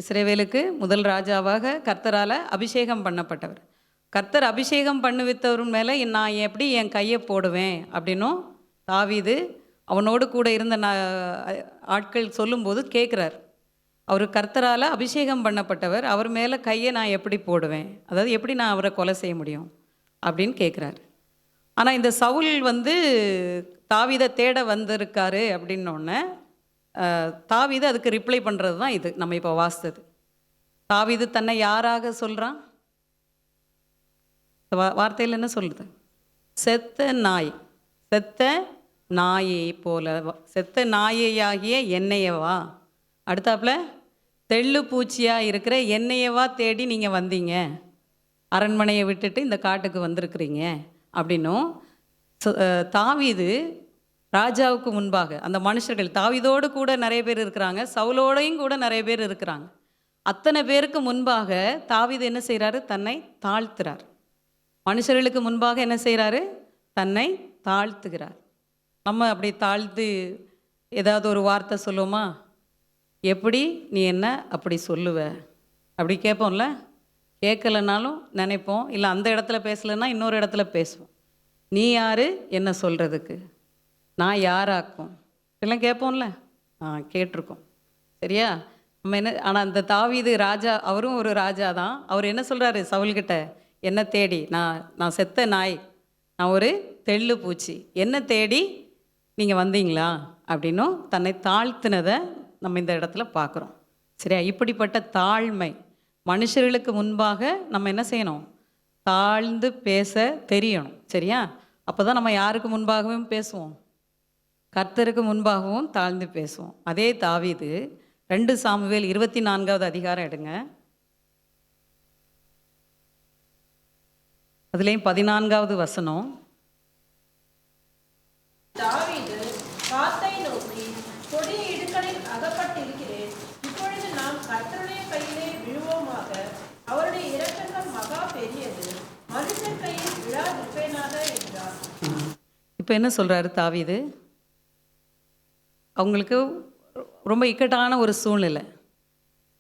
இஸ்ரவேலுக்கு முதல் ராஜாவாக கர்த்தரால் அபிஷேகம் பண்ணப்பட்டவர். கர்த்தர் அபிஷேகம் பண்ணுவித்தவர் மேலே நான் எப்படி என் கையை போடுவேன் அப்படின்னும் தாவீது அவனோடு கூட இருந்த ஆட்கள் சொல்லும்போது கேட்குறார். அவர் கர்த்தரால் அபிஷேகம் பண்ணப்பட்டவர், அவர் மேலே கையை நான் எப்படி போடுவேன், அதாவது எப்படி நான் அவரை கொலை செய்ய முடியும் அப்படின்னு கேட்குறாரு. ஆனால் இந்த சவுல் தாவீதை தேட வந்திருக்காரு அப்படின்னோடனே தாவீது அதுக்கு ரிப்ளை பண்ணுறது தான் இது நம்ம இப்போ வாசித்தது. தாவீது தன்னை யாராக சொல்கிறான்? வார்த்தையில் என்ன சொல்லுது? செத்த நாய். செத்த நாயை போல, செத்த நாயையாகிய என்னையவா, அடுத்தாப்புல தெள்ளு பூச்சியாக இருக்கிற என்னையவா தேடி நீங்கள் வந்தீங்க, அரண்மனையை விட்டுட்டு இந்த காட்டுக்கு வந்திருக்கிறீங்க அப்படின்னும் தாவீது ராஜாவுக்கு முன்பாக அந்த மனுஷர்கள், தாவீதோடு கூட நிறைய பேர் இருக்கிறாங்க, சவுலோடையும் கூட நிறைய பேர் இருக்கிறாங்க, அத்தனை பேருக்கு முன்பாக தாவீது என்ன செய்கிறாரு? தன்னை தாழ்த்துறார். மனுஷர்களுக்கு முன்பாக என்ன செய்கிறாரு? தன்னை தாழ்த்துகிறார். நம்ம அப்படி தாழ்ந்து ஏதாவது ஒரு வார்த்தை சொல்லுவோமா? எப்படி நீ என்ன அப்படி சொல்லுவ அப்படி கேட்போம்ல. கேட்கலனாலும் நினைப்போம், இல்லை அந்த இடத்துல பேசலைன்னா இன்னொரு இடத்துல பேசுவோம். நீ யார் என்ன சொல்கிறதுக்கு, நான் யாராக்கும் இதெல்லாம் கேட்போம்ல. கேட்டிருக்கோம். சரியா? நம்ம என்ன, ஆனால் அந்த தாவீது ராஜா, அவரும் ஒரு ராஜா தான். அவர் என்ன சொல்கிறாரு சவுல்கிட்ட, என்ன தேடி, நான் செத்த நாய், நான் ஒரு தெள்ளு பூச்சி, என்ன தேடி நீங்கள் வந்தீங்களா அப்படின்னும் தன்னை தாழ்த்தினதை நம்ம இந்த இடத்துல பார்க்குறோம். சரியா? இப்படிப்பட்ட தாழ்மை மனுஷர்களுக்கு முன்பாக நம்ம என்ன செய்யணும்? தாழ்ந்து பேச தெரியணும். சரியா? அப்போ தான் நம்ம யாருக்கு முன்பாகவும் பேசுவோம்? கர்த்தருக்கு முன்பாகவும் தாழ்ந்து பேசுவோம். அதே தாவீது 2 சாமுவேல் 24வது அதிகாரம் எடுங்க. அதுலேயும் 14வது வசனம். தாவீது காத்தை நோக்கி, கொடிய இடுக்கணில் அகப்பட்டிருக்கிறேன், இப்பொழுது நாம் கர்த்தருடைய கையிலே விழுவோமாக. அவருடைய இரக்கங்கள் மகா பெரியது, மனுஷன் கையில் விழாதிருப்பேனாக என்றார். இப்போ என்ன சொல்கிறாரு தாவீது? அவங்களுக்கு ரொம்ப இக்கட்டான ஒரு சூழ்நிலை.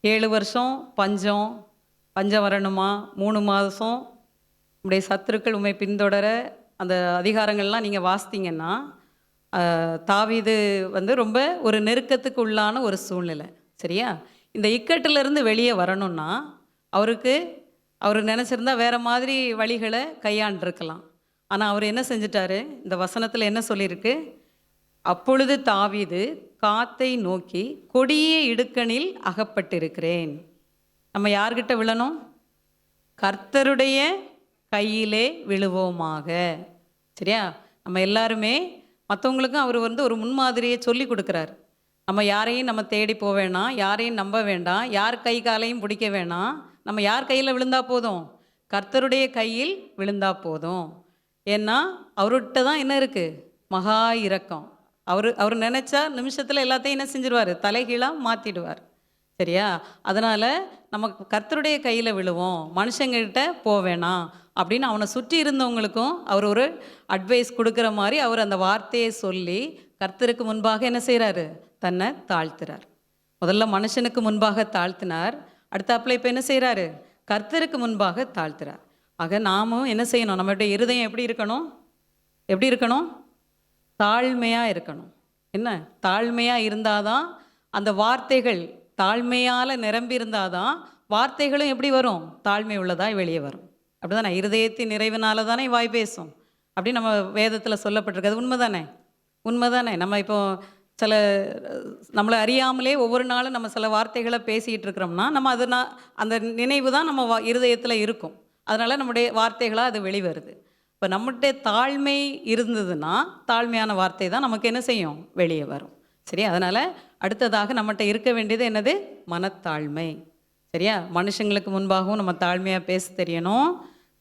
7 வருஷம் பஞ்சம் வரணுமா, 3 மாதம் உடைய சத்துருக்கள் உண்மை பின்தொடர, அந்த அதிகாரங்கள்லாம் நீங்கள் வாசித்தீங்கன்னா தாவீது ரொம்ப ஒரு நெருக்கத்துக்கு உள்ளான ஒரு சூழ்நிலை. சரியா? இந்த இக்கட்டிலிருந்து வெளியே வரணும்னா அவர் நினச்சிருந்தா வேறு மாதிரி வழிகளை கையாண்டிருக்கலாம். ஆனால் அவர் என்ன செஞ்சிட்டாரு? இந்த வசனத்தில் என்ன சொல்லியிருக்கு? அப்பொழுது தாவீது காத்தை நோக்கி, கொடிய இடுக்கணில் அகப்பட்டிருக்கிறேன். நம்ம யார்கிட்ட விழணும்? கர்த்தருடைய கையிலே விழுவோமாக. சரியா? நம்ம எல்லாருமே மற்றவங்களுக்கும் அவர் ஒரு முன்மாதிரியை சொல்லி கொடுக்குறாரு. நம்ம யாரையும் நம்ம தேடி போக வேணாம், யாரையும் நம்ப வேண்டாம், யார் கை காலையும் பிடிக்க வேணாம். நம்ம யார் கையில் விழுந்தா போதும்? கர்த்தருடைய கையில் விழுந்தா போதும். ஏன்னா அவர்கிட்ட தான் என்ன இருக்குது? மகா இரக்கம். அவர் நினச்சா நிமிஷத்தில் எல்லாத்தையும் என்ன செஞ்சிருவார்? தலைகீழாக மாற்றிடுவார். சரியா? அதனால் நம்ம கர்த்தருடைய கையில் விழுவோம், மனுஷங்கள்கிட்ட போவேணாம் அப்படின்னு அவனை சுற்றி இருந்தவங்களுக்கும் அவர் ஒரு அட்வைஸ் கொடுக்குற மாதிரி அவர் அந்த வார்த்தையை சொல்லி கர்த்தருக்கு முன்பாக என்ன செய்கிறாரு? தன்னை தாழ்த்துறார். முதல்ல மனுஷனுக்கு முன்பாக தாழ்த்தினார். அடுத்தாப்புல இப்போ என்ன செய்கிறாரு? கர்த்தருக்கு முன்பாக தாழ்த்துறார். ஆக நாமும் என்ன செய்யணும்? நம்மளுடைய இருதயம் எப்படி இருக்கணும்? தாழ்மையாக இருக்கணும். என்ன? தாழ்மையாக இருந்தால் தான் அந்த வார்த்தைகள் தாழ்மையால் நிரம்பி இருந்தால் தான் வார்த்தைகளும் எப்படி வரும்? தாழ்மை உள்ளதாக வெளியே வரும். அப்படி தானே? இருதயத்தின் நிறைவினால தானே வாய் பேசும் அப்படின்னு நம்ம வேதத்தில் சொல்லப்பட்டிருக்கு. அது உண்மைதானே? நம்ம இப்போ நம்மளை அறியாமலே ஒவ்வொரு நாளும் நம்ம சில வார்த்தைகளை பேசிகிட்டு இருக்கிறோம்னா நம்ம அந்த நினைவு தான் நம்ம இருதயத்தில் இருக்கும். அதனால் நம்முடைய வார்த்தைகளாக அது வெளிவருது. இப்போ நம்மகிட்ட தாழ்மை இருந்ததுன்னா தாழ்மையான வார்த்தை தான் நமக்கு என்ன செய்யும்? வெளியே வரும். சரியா? அதனால் அடுத்ததாக நம்மகிட்ட இருக்க வேண்டியது என்னது? மனத்தாழ்மை. சரியா? மனுஷங்களுக்கு முன்பாகவும் நம்ம தாழ்மையாக பேச தெரியணும்,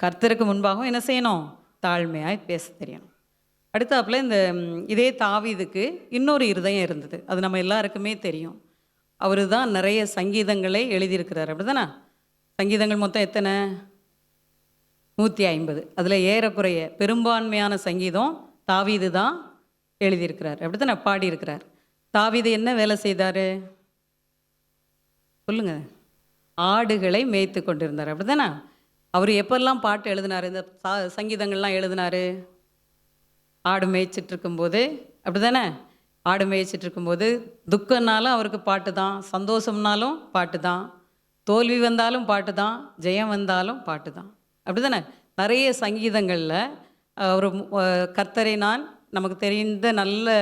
கர்த்தருக்கு முன்பாகவும் என்ன செய்யணும்? தாழ்மையாக பேச தெரியணும். அடுத்தாப்புல இதே தாவீதுக்கு இன்னொரு இருதயம் இருந்தது. அது நம்ம எல்லாருக்குமே தெரியும். அவர் தான் நிறைய சங்கீதங்களை எழுதியிருக்கிறார். அப்படி தானே? சங்கீதங்கள் மொத்தம் எத்தனை? 150. அதில் ஏறக்குறைய பெரும்பான்மையான சங்கீதம் தாவீது தான் எழுதியிருக்கிறார். அப்படி தானே? பாடியிருக்கிறார். தாவீது என்ன வேலை செய்தார் சொல்லுங்க? ஆடுகளை மேய்த்து கொண்டிருந்தார். அப்படி தானே? அவர் எப்பெல்லாம் பாட்டு எழுதினார்? இந்த சங்கீதங்கள்லாம் எழுதினார் ஆடு மேய்ச்சிட்டு இருக்கும்போது. அப்படி தானே? ஆடு மேய்ச்சிட்டு இருக்கும்போது துக்கம்னாலும் அவருக்கு பாட்டு தான், சந்தோஷம்னாலும் பாட்டு தான், தோல்வி வந்தாலும் பாட்டு தான், ஜெயம் வந்தாலும் பாட்டு தான். அப்படி தானே? நிறைய சங்கீதங்களில் ஒரு கர்த்தரை நான், நமக்கு தெரிந்த நல்ல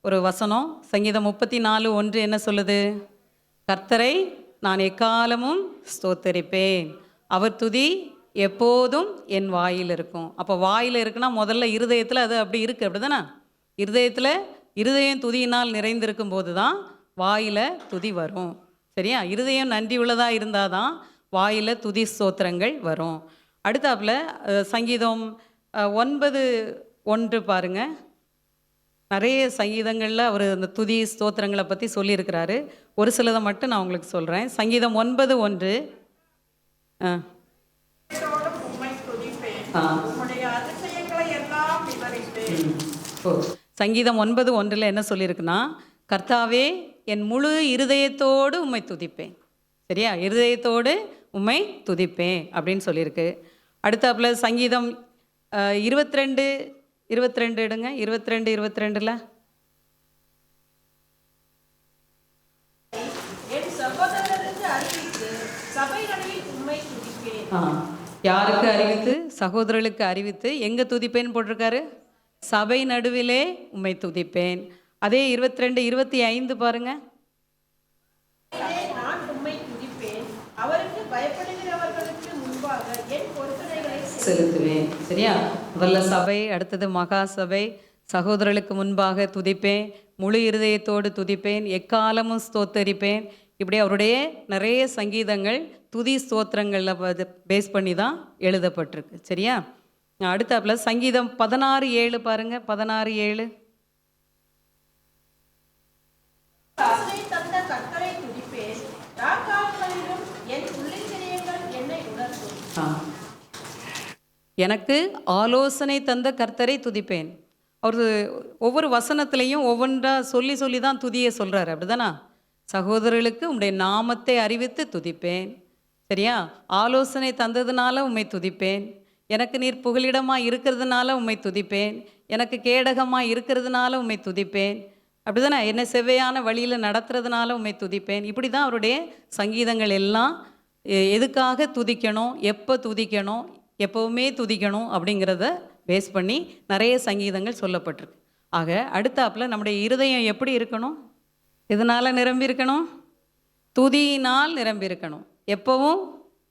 ஒரு வசனம் சங்கீதம் 34:1 என்ன சொல்லுது? கர்த்தரை நான் எக்காலமும் ஸ்தோத்தரிப்பேன், அவர் துதி எப்போதும் என் வாயில் இருக்கும். அப்போ வாயில் இருக்குன்னா முதல்ல இருதயத்தில் அது அப்படி இருக்குது. அப்படி தானே? இருதயம் துதியினால் நிறைந்திருக்கும் போது தான் வாயில் துதி வரும். சரியா? இருதயம் நன்றி உள்ளதாக இருந்தால் தான் வாயில் துதி ஸ்தோத்திரங்கள் வரும். அடுத்தாப்புல சங்கீதம் 9:1 பாருங்க. நிறைய சங்கீதங்களில் அவர் அந்த துதி ஸ்தோத்திரங்களை பற்றி சொல்லியிருக்கிறாரு. ஒரு சிலதை மட்டும் நான் உங்களுக்கு சொல்கிறேன். சங்கீதம் 9:1. சங்கீதம் 9:1 என்ன சொல்லியிருக்குன்னா, கர்த்தாவே என் முழு இருதயத்தோடு உம்மை துதிப்பேன். சரியா, இருதயத்தோடு உம்மை துதிப்பேன் அப்படின்னு சொல்லியிருக்கு. அடுத்தாப்புல சங்கீதம் 22 எடுங்க. 22:22 என் சகோதரருக்கு அறிவித்து சபைகளில் உம்மை துதிப்பேன். யாருக்கு அறிவித்து? சகோதரர்களுக்கு அறிவித்து. எங்கே துதிப்பேன்னு போட்டிருக்காரு? சபை நடுவிலே உம்மை துதிப்பேன். அதே 22:25 பாருங்க. நான் உம்மை துதிப்பேன், அவருக்கு பயப்படுகிறவர்களுக்கு முன்பாக என் பொருத்தனைகளை செலுத்துவேன். சரியா, முதல்ல சபை, அடுத்தது மகா சபை. சகோதரர்களுக்கு முன்பாக துதிப்பேன், முழு இருதயத்தோடு துதிப்பேன், எக்காலமும் ஸ்தோத்தரிப்பேன். இப்படி அவருடைய நிறைய சங்கீதங்கள் துதி ஸ்தோத்திரங்களில் பேஸ் பண்ணி தான் எழுதப்பட்டிருக்கு. சரியா, அடுத்தாப்புல சங்கீதம் 16:7 பாருங்க. 16:7 ஆசை தந்த கர்த்தரை துதிப்பேன், ராக்காலங்களிலும் என் உள்ளிந்திரியங்கள் என்னை உணர்த்தும். எனக்கு ஆலோசனை தந்த கர்த்தரை துதிப்பேன். அவர் ஒவ்வொரு வசனத்திலையும் ஒவ்வொன்றா சொல்லி சொல்லி தான் துதியை சொல்கிறார். அப்படிதானா? சகோதரர்களுக்கு உம்முடைய நாமத்தை அறிவித்து துதிப்பேன். சரியா, ஆலோசனை தந்ததுனால உம்மை துதிப்பேன். எனக்கு நீர் புகலிடமாக இருக்கிறதுனால உம்மை துதிப்பேன். எனக்கு கேடகமாக இருக்கிறதுனால உம்மை துதிப்பேன். அப்படிதானே? என்னை செவ்வையான வழியில் நடத்துறதுனால உம்மை துதிப்பேன். இப்படி தான் அவருடைய சங்கீதங்கள் எல்லாம் எதுக்காக துதிக்கணும், எப்போ துதிக்கணும், எப்போவுமே துதிக்கணும் அப்படிங்கிறத பேஸ் பண்ணி நிறைய சங்கீதங்கள் சொல்லப்பட்டிருக்கு. ஆக அடுத்தாப்புல நம்முடைய இருதயம் எப்படி இருக்கணும்? எதனால் நிரம்பி இருக்கணும்? துதியினால் நிரம்பி இருக்கணும். எப்போவும்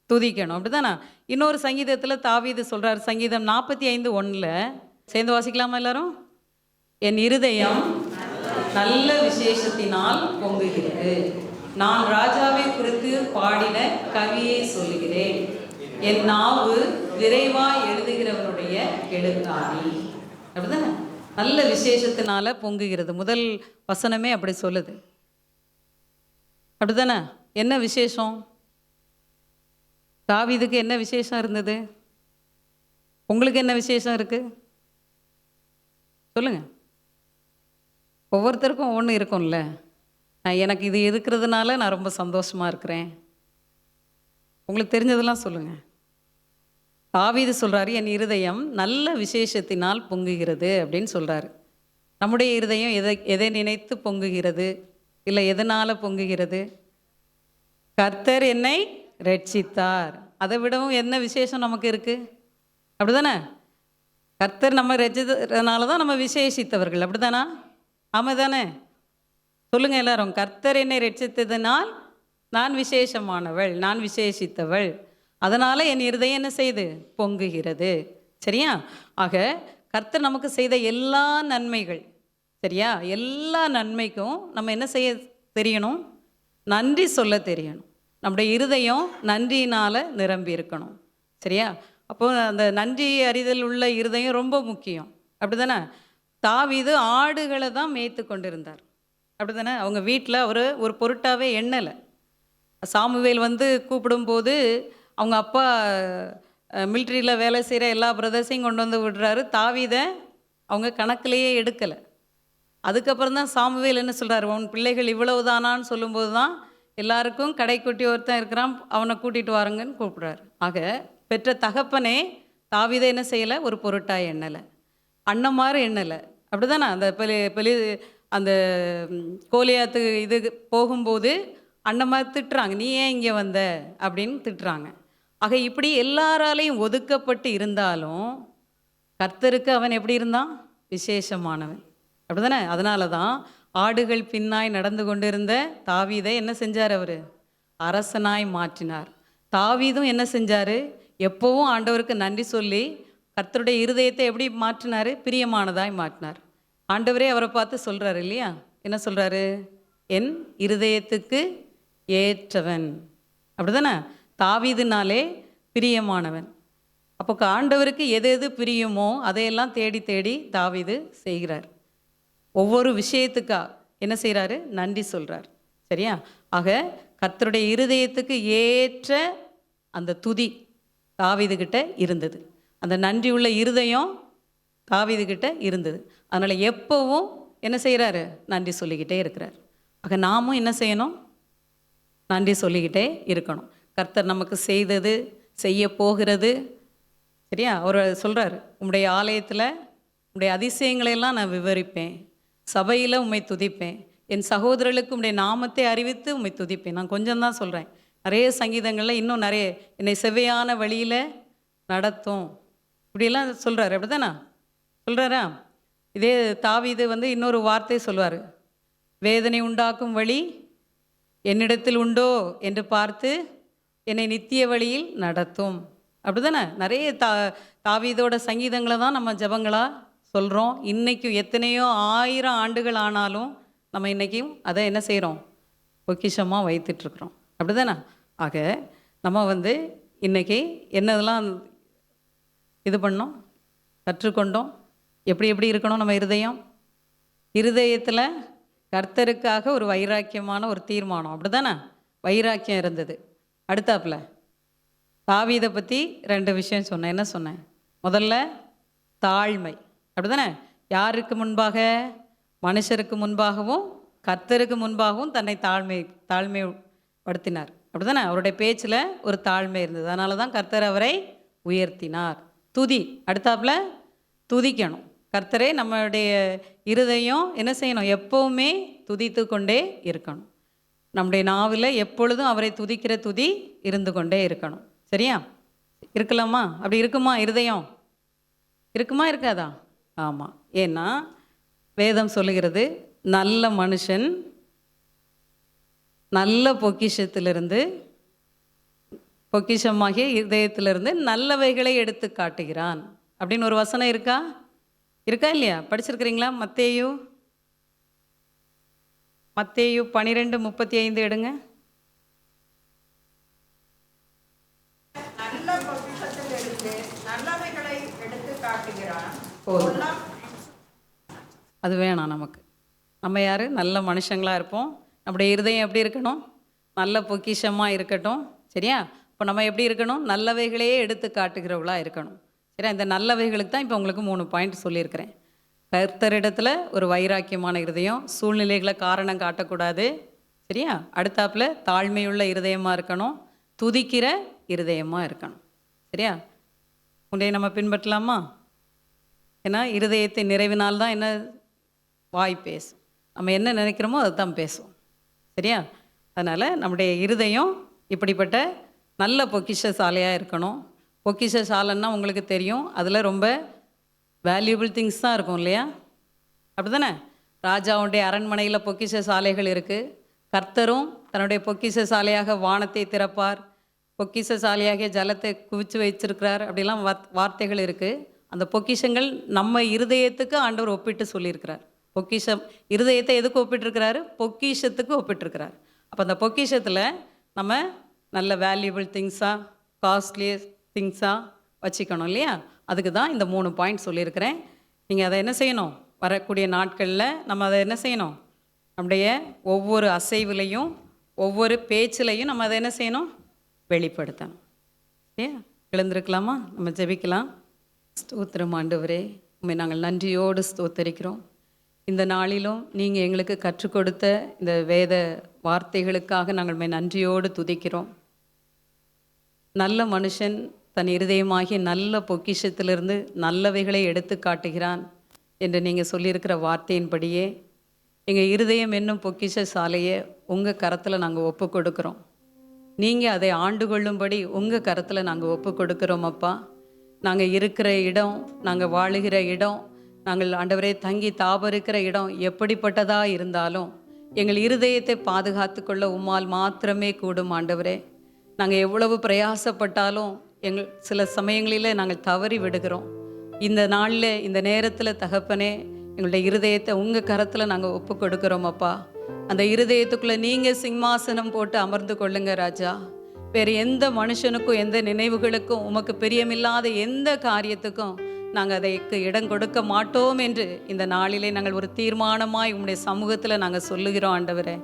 துதிக்கணும். அப்படிதானே? இன்னொரு சங்கீதத்தில் தாவீது சொல்கிறார், சங்கீதம் 45:1 சேர்ந்து வாசிக்கலாமா எல்லாரும்? என் இருதயம் நல்ல விசேஷத்தினால் பொங்குகிறது, நான் ராஜாவை குறித்து பாடின கவியை சொல்லுகிறேன், என் நாவு விரைவாய் எழுதுகிறவனுடைய எழுத்தாணி. அப்படிதானே? நல்ல விசேஷத்தினால பொங்குகிறது. முதல் வசனமே அப்படி சொல்லுது. அப்படிதானே? என்ன விசேஷம்? தாவீதுக்கு என்ன விசேஷம் இருந்தது? உங்களுக்கு என்ன விசேஷம் இருக்கு? சொல்லுங்க. ஒவ்வொருத்தருக்கும் ஒன்று இருக்கும்ல. எனக்கு இது இருக்கிறதுனால நான் ரொம்ப சந்தோஷமா இருக்கிறேன். உங்களுக்கு தெரிஞ்சதெல்லாம் சொல்லுங்க. தாவீது சொல்றாரு, என் இருதயம் நல்ல விசேஷத்தினால் பொங்குகிறது அப்படின்னு சொல்றாரு. நம்முடைய இருதயம் எதை நினைத்து பொங்குகிறது? இல்லை எதனால் பொங்குகிறது? கர்த்தர் என்னை ரட்சித்தார். அதை விடவும் என்ன விசேஷம் நமக்கு இருக்கு? அப்படிதானே? கர்த்தர் நம்ம ரட்சித்ததுனால தான் நம்ம விசேஷித்தவர்கள். அப்படிதானா? ஆமாம் தானே? சொல்லுங்க எல்லாரும். கர்த்தர் என்னை ரட்சித்ததினால் நான் விசேஷமானவள், நான் விசேஷித்தவள், அதனால் என் இருதயம் என்ன செய்து பொங்குகிறது. சரியா? ஆக கர்த்தர் நமக்கு செய்த எல்லா நன்மைகள், சரியா, எல்லா நன்மைக்கும் நம்ம என்ன செய்ய தெரியணும்? நன்றி சொல்ல தெரியணும். நம்முடைய இருதயம் நன்றியினால் நிரம்பி இருக்கணும். சரியா? அப்போது அந்த நன்றி அறிதல் உள்ள இருதயம் ரொம்ப முக்கியம். அப்படி தானே? தாவீது ஆடுகளை தான் மேய்த்து கொண்டிருந்தார். அப்படி தானே? அவங்க வீட்டில் அவர் ஒரு பொருட்டாவே எண்ணலை. சாமுவேல் கூப்பிடும்போது அவங்க அப்பா மிலிட்ரியில் வேலை செய்கிற எல்லா பிரதர்ஸையும் கொண்டு வந்து விடுறாரு. தாவீதை அவங்க கணக்கிலேயே எடுக்கலை. அதுக்கப்புறம் தான் சாமுவேல் என்ன சொல்கிறார், உன் பிள்ளைகள் இவ்வளவுதானான்னு சொல்லும்போது தான் எல்லாருக்கும் கடைக்குட்டி ஒருத்தன் இருக்கிறான், அவனை கூட்டிகிட்டு வாருங்கன்னு கூப்பிட்றாரு. ஆக பெற்ற தகப்பனே தாவீதை என்ன செய்யலை? ஒரு பொருட்டாக எண்ணலை, அண்ணமாறு எண்ணலை. அப்படி தானே? அந்த கோலியாத்து இது போகும்போது அண்ணமாறு திட்டுறாங்க, நீ ஏன் இங்கே வந்த அப்படின்னு திட்டுறாங்க. ஆக இப்படி எல்லாராலையும் ஒதுக்கப்பட்டு இருந்தாலும் கர்த்தருக்கு அவன் எப்படி இருந்தான்? விசேஷமானவன். அப்படி தானே? அதனால தான் ஆடுகள் பின்னாய் நடந்து கொண்டிருந்த தாவீதை என்ன செஞ்சார்? அவர் அரசனாய் மாற்றினார். தாவீதும் என்ன செஞ்சார்? எப்போவும் ஆண்டவருக்கு நன்றி சொல்லி கர்த்தருடைய இருதயத்தை எப்படி மாற்றினார்? பிரியமானதாய் மாற்றினார். ஆண்டவரே அவரை பார்த்து சொல்கிறாரு இல்லையா? என்ன சொல்கிறாரு? என் இருதயத்துக்கு ஏற்றவன். அப்படி தானே? தாவீதுனாலே பிரியமானவன். அப்போ ஆண்டவருக்கு எது எது பிரியுமோ அதையெல்லாம் தேடி தேடி தாவீது செய்கிறார். ஒவ்வொரு விஷயத்துக்கா என்ன செய்கிறாரு? நன்றி சொல்கிறார். சரியா? ஆக கர்த்தருடைய இருதயத்துக்கு ஏற்ற அந்த துதி தாவீதுகிட்ட இருந்தது. அந்த நன்றி உள்ள இருதயம் தாவீதுகிட்ட இருந்தது. அதனால் எப்போவும் என்ன செய்கிறாரு? நன்றி சொல்லிக்கிட்டே இருக்கிறார். ஆக நாமும் என்ன செய்யணும்? நன்றி சொல்லிக்கிட்டே இருக்கணும். கர்த்தர் நமக்கு செய்தது, செய்ய போகிறது, சரியா? அவர் சொல்கிறார், உம்முடைய ஆலயத்தில் உம்முடைய அதிசயங்களையெல்லாம் நான் விவரிப்பேன், சபையில் உம்மை துதிப்பேன், என் சகோதரர்களுக்கு உம்முடைய நாமத்தை அறிவித்து உம்மை துதிப்பேன். நான் கொஞ்சம் தான் சொல்கிறேன். நிறைய சங்கீதங்களில் இன்னும் நிறைய என்னை செவ்வையான வழியில் நடத்தும் இப்படியெல்லாம் சொல்கிறாரு. அப்படி தானே சொல்கிறாரா? இதே தாவீது இன்னொரு வார்த்தை சொல்வார், வேதனை உண்டாக்கும் வழி என்னிடத்தில் உண்டோ என்று பார்த்து என்னை நித்திய வழியில் நடத்தும். அப்படி தானே? நிறைய தாவீதோட சங்கீதங்களை தான் நம்ம ஜபங்களாக சொல்கிறோம். இன்றைக்கும் எத்தனையோ 1000 ஆண்டுகள் ஆனாலும் நம்ம இன்றைக்கும் அதை என்ன செய்கிறோம்? பொக்கிஷமாக வைத்துட்ருக்குறோம். அப்படி தானே? ஆக நம்ம இன்றைக்கி என்னதெல்லாம் இது பண்ணோம், கற்றுக்கொண்டோம். எப்படி இருக்கணும் நம்ம இருதயத்தில் கர்த்தருக்காக ஒரு வைராக்கியமான ஒரு தீர்மானம். அப்படி தானே? வைராக்கியம் இருந்தது. அடுத்தாப்புல தாவீதை பற்றி 2 விஷயம் சொன்னேன். என்ன சொன்னேன்? முதல்ல தாழ்மை. அப்படி தானே? யாருக்கு முன்பாக? மனுஷருக்கு முன்பாகவும் கர்த்தருக்கு முன்பாகவும் தன்னை தாழ்மைப்படுத்தினார். அப்படி தானே? அவருடைய பேச்சில் ஒரு தாழ்மை இருந்தது. அதனால தான் கர்த்தர் அவரை உயர்த்தினார். துதி. அடுத்தாப்புல துதிக்கணும். கர்த்தரே நம்மளுடைய இருதயம் என்ன செய்யணும்? எப்போவுமே துதித்து கொண்டே இருக்கணும். நம்முடைய நாவில் எப்பொழுதும் அவரை துதிக்கிற துதி இருந்து கொண்டே இருக்கணும். சரியா? இருக்கலாமா? அப்படி இருக்குமா? இருதயம் இருக்குமா இருக்காதா? ஆமாம். ஏன்னா வேதம் சொல்லுகிறது, நல்ல மனுஷன் நல்ல பொக்கிஷத்திலிருந்து, பொக்கிஷமாகிய இதயத்திலிருந்து நல்லவைகளை எடுத்து காட்டுகிறான் அப்படின்னு ஒரு வசனம் இருக்கா இல்லையா? படிச்சிருக்கிறீங்களா? மத்தேயு 12:35 எடுங்க. நல்ல பொக்கிஷத்திலிருந்து நல்லவைகளை எடுத்து காட்டுகிறான். அது வேணாம் நமக்கு. நம்ம யார்? நல்ல மனுஷங்களாக இருப்போம். நம்முடைய இருதயம் எப்படி இருக்கணும்? நல்ல பொக்கிஷமாக இருக்கட்டும். சரியா? இப்போ நம்ம எப்படி இருக்கணும்? நல்லவைகளையே எடுத்து காட்டுகிறவர்களாக இருக்கணும். சரியா? இந்த நல்லவைகளுக்கு தான் இப்போ உங்களுக்கு 3 பாயிண்ட் சொல்லியிருக்கிறேன். கர்த்தரிடத்தில் ஒரு வைராக்கியமான இருதயம், சூழ்நிலைகளை காரணம் காட்டக்கூடாது. சரியா? அடுத்தாப்புல தாழ்மையுள்ள இருதயமாக இருக்கணும், துதிக்கிற இருதயமாக இருக்கணும். சரியா? உன்னை நம்ம பின்பற்றலாமா? ஏன்னா இருதயத்தை நிறைவினால்தான் என்ன வாய் பேசும். நம்ம என்ன நினைக்கிறோமோ அதை தான் பேசும். சரியா? அதனால் நம்முடைய இருதயம் இப்படிப்பட்ட நல்ல பொக்கிஷ சாலையாக இருக்கணும். பொக்கிஷ சாலைன்னா உங்களுக்கு தெரியும், அதில் ரொம்ப வேல்யூபிள் திங்ஸ் தான் இருக்கும் இல்லையா? அப்படி தானே? ராஜாவுடைய அரண்மனையில் பொக்கிஷ சாலைகள் இருக்குது. கர்த்தரும் தன்னுடைய பொக்கிஷ சாலையாக வானத்தை திறப்பார், பொக்கிஷ சாலையாக ஜலத்தை குவிச்சு வச்சிருக்கிறார், அப்படிலாம் வார்த்தைகள் இருக்குது. அந்த பொக்கிஷங்கள் நம்ம இருதயத்துக்கு ஆண்டவர் ஒப்பிட்டு சொல்லியிருக்கிறார். பொக்கிஷம் இருதயத்தை எதுக்கு ஒப்பிட்டிருக்கிறாரு? பொக்கிஷத்துக்கு ஒப்பிட்டிருக்கிறார். அப்போ அந்த பொக்கிஷத்தில் நம்ம நல்ல வேல்யூபிள் திங்ஸாக, காஸ்ட்லி திங்ஸாக வச்சுக்கணும் இல்லையா? அதுக்கு தான் இந்த 3 பாயிண்ட் சொல்லியிருக்கிறேன். நீங்கள் அதை என்ன செய்யணும்? வரக்கூடிய நாட்களில் நம்ம அதை என்ன செய்யணும்? நம்முடைய ஒவ்வொரு அசைவிலையும் ஒவ்வொரு பேச்சிலையும் நம்ம அதை என்ன செய்யணும்? வெளிப்படுத்தணும். ஏன் எழுந்திருக்கலாமா? நம்ம ஜெபிக்கலாம். ஸ்தோத்திரம் ஆண்டவரே, உண்மை நாங்கள் நன்றியோடு ஸ்தோத்தரிக்கிறோம். இந்த நாளிலும் நீங்கள் எங்களுக்கு கற்றுக் கொடுத்த இந்த வேத வார்த்தைகளுக்காக நாங்கள் நன்றியோடு துதிக்கிறோம். நல்ல மனுஷன் தன் இருதயமாகிய நல்ல பொக்கிஷத்திலிருந்து நல்லவைகளை எடுத்து காட்டுகிறான் என்று நீங்கள் சொல்லியிருக்கிற வார்த்தையின்படியே எங்கள் இருதயம் என்னும் பொக்கிஷ சாலையை உங்கள் கரத்தில் நாங்கள் ஒப்பு கொடுக்குறோம். நீங்கள் அதை ஆண்டு கொள்ளும்படி உங்கள் கரத்தில் நாங்கள் ஒப்பு கொடுக்குறோம் அப்பா. நாங்கள் இருக்கிற இடம், நாங்கள் வாழுகிற இடம், நாங்கள் ஆண்டவரே தங்கி தாபரிக்கிற இடம் எப்படிப்பட்டதாக இருந்தாலும் எங்கள் இருதயத்தை பாதுகாத்து கொள்ள உம்மால் மாத்திரமே கூடும் ஆண்டவரே. நாங்கள் எவ்வளவு பிரயாசப்பட்டாலும் சில சமயங்களில் நாங்கள் தவறி விடுகிறோம். இந்த நாளில் இந்த நேரத்தில் தகப்பனே எங்களுடைய இருதயத்தை உங்கள் கரத்தில் நாங்கள் ஒப்பு கொடுக்குறோம் அப்பா. அந்த இருதயத்துக்குள்ளே நீங்கள் சிம்மாசனம் போட்டு அமர்ந்து கொள்ளுங்க ராஜா. வேறு எந்த மனுஷனுக்கும் எந்த நினைவுகளுக்கும் உமக்கு பிரியமில்லாத எந்த காரியத்துக்கும் நாங்கள் அதைக்கு இடம் கொடுக்க மாட்டோம் என்று இந்த நாளிலே நாங்கள் ஒரு தீர்மானமாய் உங்களுடைய சமூகத்தில் நாங்கள் சொல்லுகிறோம் ஆண்டவரே.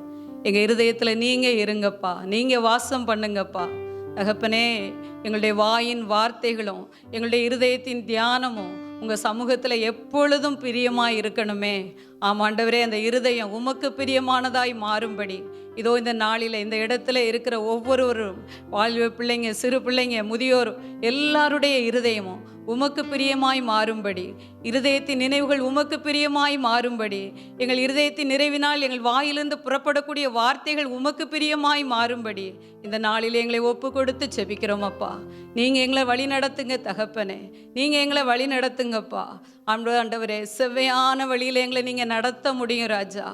எங்கள் இருதயத்தில் நீங்கள் இருங்கப்பா, நீங்கள் வாசம் பண்ணுங்கப்பா தகப்பனே. எங்களுடைய வாயின் வார்த்தைகளும் எங்களுடைய இருதயத்தின் தியானமும் உங்கள் சமூகத்தில் எப்பொழுதும் பிரியமாக இருக்கணுமே. ஆமாண்டவரே, அந்த இருதயம் உமக்கு பிரியமானதாய் மாறும்படி இதோ இந்த நாளில் இந்த இடத்துல இருக்கிற ஒவ்வொருவரும், வாழ்வு பிள்ளைங்க, சிறு பிள்ளைங்க, முதியோர் எல்லாருடைய இருதயமும் உமக்கு பிரியமாய் மாறும்படி, இருதயத்தின் நினைவுகள் உமக்கு பிரியமாய் மாறும்படி, எங்கள் இருதயத்தின் நிறைவினால் எங்கள் வாயிலிருந்து புறப்படக்கூடிய வார்த்தைகள் உமக்கு பிரியமாய் மாறும்படி இந்த நாளில் எங்களை ஒப்பு கொடுத்து செபிக்கிறோம் அப்பா. நீங்கள் எங்களை வழி நடத்துங்க தகப்பனே, நீங்கள் எங்களை வழி நடத்துங்கப்பா. ஆண்டவரே, செவ்வையான வழியில் எங்களை நீங்கள் நடத்த முடியும் ராஜா.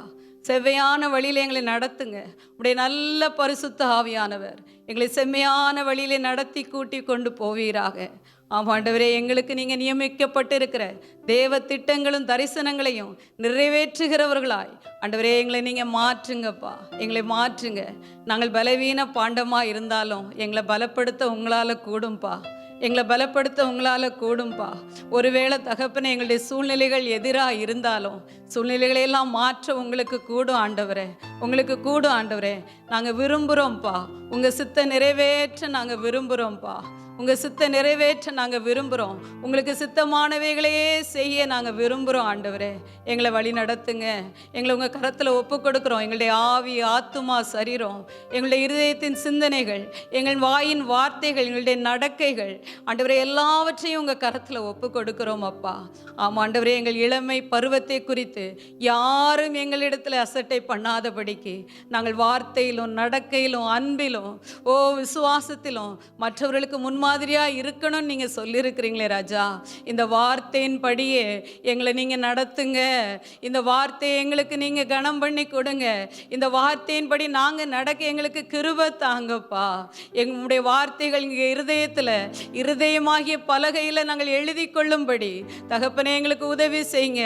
செவ்வையான வழியில் எங்களை நடத்துங்க. உடைய நல்ல பரிசுத்த ஆவியானவர் எங்களை செம்மையான வழியிலே நடத்தி கூட்டி கொண்டு போவீராக. ஆமாண்டவரே, எங்களுக்கு நீங்கள் நியமிக்கப்பட்டிருக்கிற தேவ திட்டங்களும் தரிசனங்களையும் நிறைவேற்றுகிறவர்களாய் ஆண்டவரே எங்களை நீங்கள் மாற்றுங்கப்பா. எங்களை மாற்றுங்க. நாங்கள் பலவீன பாண்டமாக இருந்தாலும் எங்களை பலப்படுத்த உங்களால் கூடும்பா. எங்களை பலப்படுத்த உங்களால் கூடும்பா. ஒருவேளை தகப்பனே எங்களுடைய சூழ்நிலைகள் எதிராக இருந்தாலும் சூழ்நிலைகளையெல்லாம் மாற்ற உங்களுக்கு கூடும் ஆண்டவரே, உங்களுக்கு கூடும் ஆண்டவரே. நாங்கள் விரும்புகிறோம்ப்பா, உங்கள் சித்த நிறைவேற்ற நாங்கள் விரும்புகிறோம்ப்பா. உங்கள் சித்த நிறைவேற்ற நாங்கள் விரும்புகிறோம். உங்களுக்கு சித்தமானவைகளையே செய்ய நாங்கள் விரும்புகிறோம் ஆண்டவரே. எங்களை வழி நடத்துங்க. எங்களை உங்கள் கரத்தில் ஒப்பு கொடுக்குறோம். எங்களுடைய ஆவி, ஆத்துமா, சரீரம், எங்களுடைய இருதயத்தின் சிந்தனைகள், எங்கள் வாயின் வார்த்தைகள், எங்களுடைய நடக்கைகள் ஆண்டவரே எல்லாவற்றையும் உங்கள் கரத்தில் ஒப்பு கொடுக்குறோம் அப்பா. ஆமாம் ஆண்டவரே, எங்கள் இளமை பருவத்தை குறித்து யாரும் எங்களிடத்தில் அசட்டை பண்ணாதபடிக்கு நாங்கள் வார்த்தையிலும் நடக்கையிலும் அன்பிலும் விசுவாசத்திலும் மற்றவர்களுக்கு முன்மாதிரியாக இருக்கணும்னு நீங்கள் சொல்லியிருக்கிறீங்களே ராஜா. இந்த வார்த்தையின் படியே எங்களை நீங்கள் நடத்துங்க. இந்த வார்த்தையை எங்களுக்கு நீங்கள் கனம் பண்ணி கொடுங்க. இந்த வார்த்தையின் படி நாங்கள் நடக்க எங்களுக்கு கிருபை தாங்கப்பா. எங்களுடைய வார்த்தைகள் இங்கே இருதயமாகிய பலகையில் நாங்கள் எழுதி கொள்ளும்படி தகப்பனே எங்களுக்கு உதவி செய்யுங்க.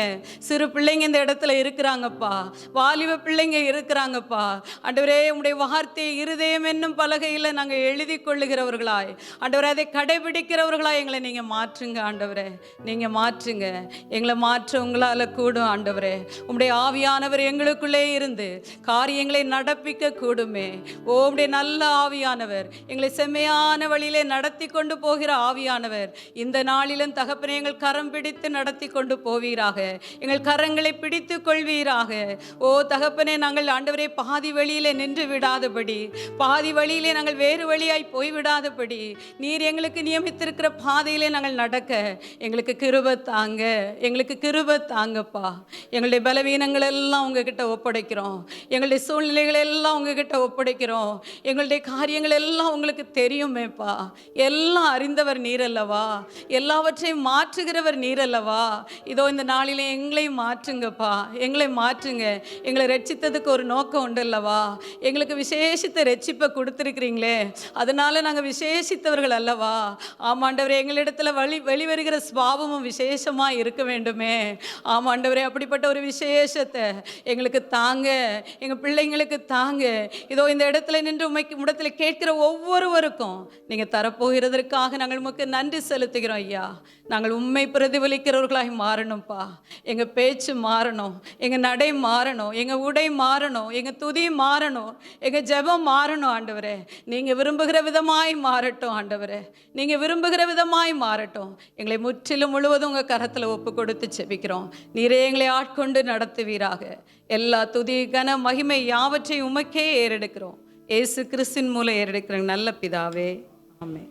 சிறு பிள்ளைங்க இந்த இடத்துல இருக்கிறாங்கப்பா, வாலிப பிள்ளைங்க இருக்கிறாங்கப்பா. ஆண்டவரே, உங்களுடைய வார்த்தையை இருதயம் என்னும் பலகையில் நாங்கள் எழுதி கொள்ளுகிறவர்களாய் ஆண்டவரே, அதை கடைபிடிக்கிறவர்களாய் எங்களை நீங்கள் மாற்றுங்க ஆண்டவரே. நீங்கள் மாற்றுங்க. எங்களை மாற்ற உங்களால் கூடும் ஆண்டவரே. உம்முடைய ஆவியானவர் எங்களுக்குள்ளே இருந்து காரியங்களை நடப்பிக்க கூடுமே. உம்முடைய நல்ல ஆவியானவர், எங்களை செம்மையான வழியிலே நடத்தி கொண்டு போகிற ஆவியானவர் இந்த நாளிலும் தகப்பனே எங்கள் கரம் பிடித்து நடத்தி கொண்டு போவீராக. எங்கள் கரங்களை பிடித்து கொள்வீராக. தகப்பனே, நாங்கள் ஆண்டவரே பாதி வழியிலே நின்று விடாதபடி, பாதி வழியிலே நாங்கள் வேறு வழியாய் போய்விடாதபடி நீர் எங்களுக்கு நியமித்திருக்கிற பாதையிலே நாங்கள் நடக்க எங்களுக்கு கிருபை தாங்க. எங்களுக்கு கிருபை தாங்கப்பா. எங்களுடைய பலவீனங்கள் எல்லாம் உங்ககிட்ட ஒப்படைக்கிறோம். எங்களுடைய சூழ்நிலைகள் எல்லாம் உங்ககிட்ட ஒப்படைக்கிறோம். எங்களுடைய காரியங்கள் எல்லாம் உங்களுக்கு தெரியுமேப்பா. எல்லாம் அறிந்தவர் நீர் அல்லவா, எல்லாவற்றையும் மாற்றுகிறவர் நீர் அல்லவா. இதோ இந்த நாளிலே எங்களை மாற்றுங்கப்பா. எங்களை மாற்றுங்க. எங்களை ரட்சித்ததுக்கு ஒரு நோக்கம் உண்டு அல்லவா. எங்களுக்கு விசேஷித்த ரட்சிப்பை கொடுத்துருக்கிறீங்களே, அதனால நாங்கள் விசேஷித்தவர்கள் அல்லவா. ஆமாண்டவரே, எங்களிடத்துல வெளிவருகிற சுபாவமும் விசேஷமாக இருக்க வேண்டுமே. ஆமாண்டவரே, அப்படிப்பட்ட ஒரு விசேஷத்தை எங்களுக்கு தாங்க, எங்கள் பிள்ளைங்களுக்கு தாங்க. இதோ இந்த இடத்துல நின்று உம்மிடத்தில் கேட்கிற ஒவ்வொருவருக்கும் நீங்கள் தரப்போகிறதற்காக நாங்கள் உமக்கு நன்றி செலுத்துகிறோம் ஐயா. நாங்கள் உண்மை பிரதிபலிக்கிறவர்களாக மாறணும்ப்பா. எங்கள் பேச்சு மாறணும், எங்கள் நடை மாறணும், எங்கள் உடை மாறணும், எங்கள் துதி மாறணும், எங்கள் ஜெபம் மாறணும் ஆண்டவரே. நீங்கள் விரும்புகிற விதமாய் மாறட்டும் ஆண்டவரே. நீங்கள் விரும்புகிற விதமாய் மாறட்டும். எங்களை முற்றிலும் முழுவதும் உங்கள் கரத்தில் ஒப்பு கொடுத்து செபிக்கிறோம். நீரே எங்களை ஆட்கொண்டு நடத்துவீராக. எல்லா துதி, கன, மகிமை யாவற்றையும் உமக்கே ஏறெடுக்கிறோம். இயேசு கிறிஸ்துவின் மூலம் ஏறெடுக்கிறோம் நல்ல பிதாவே. ஆமென்.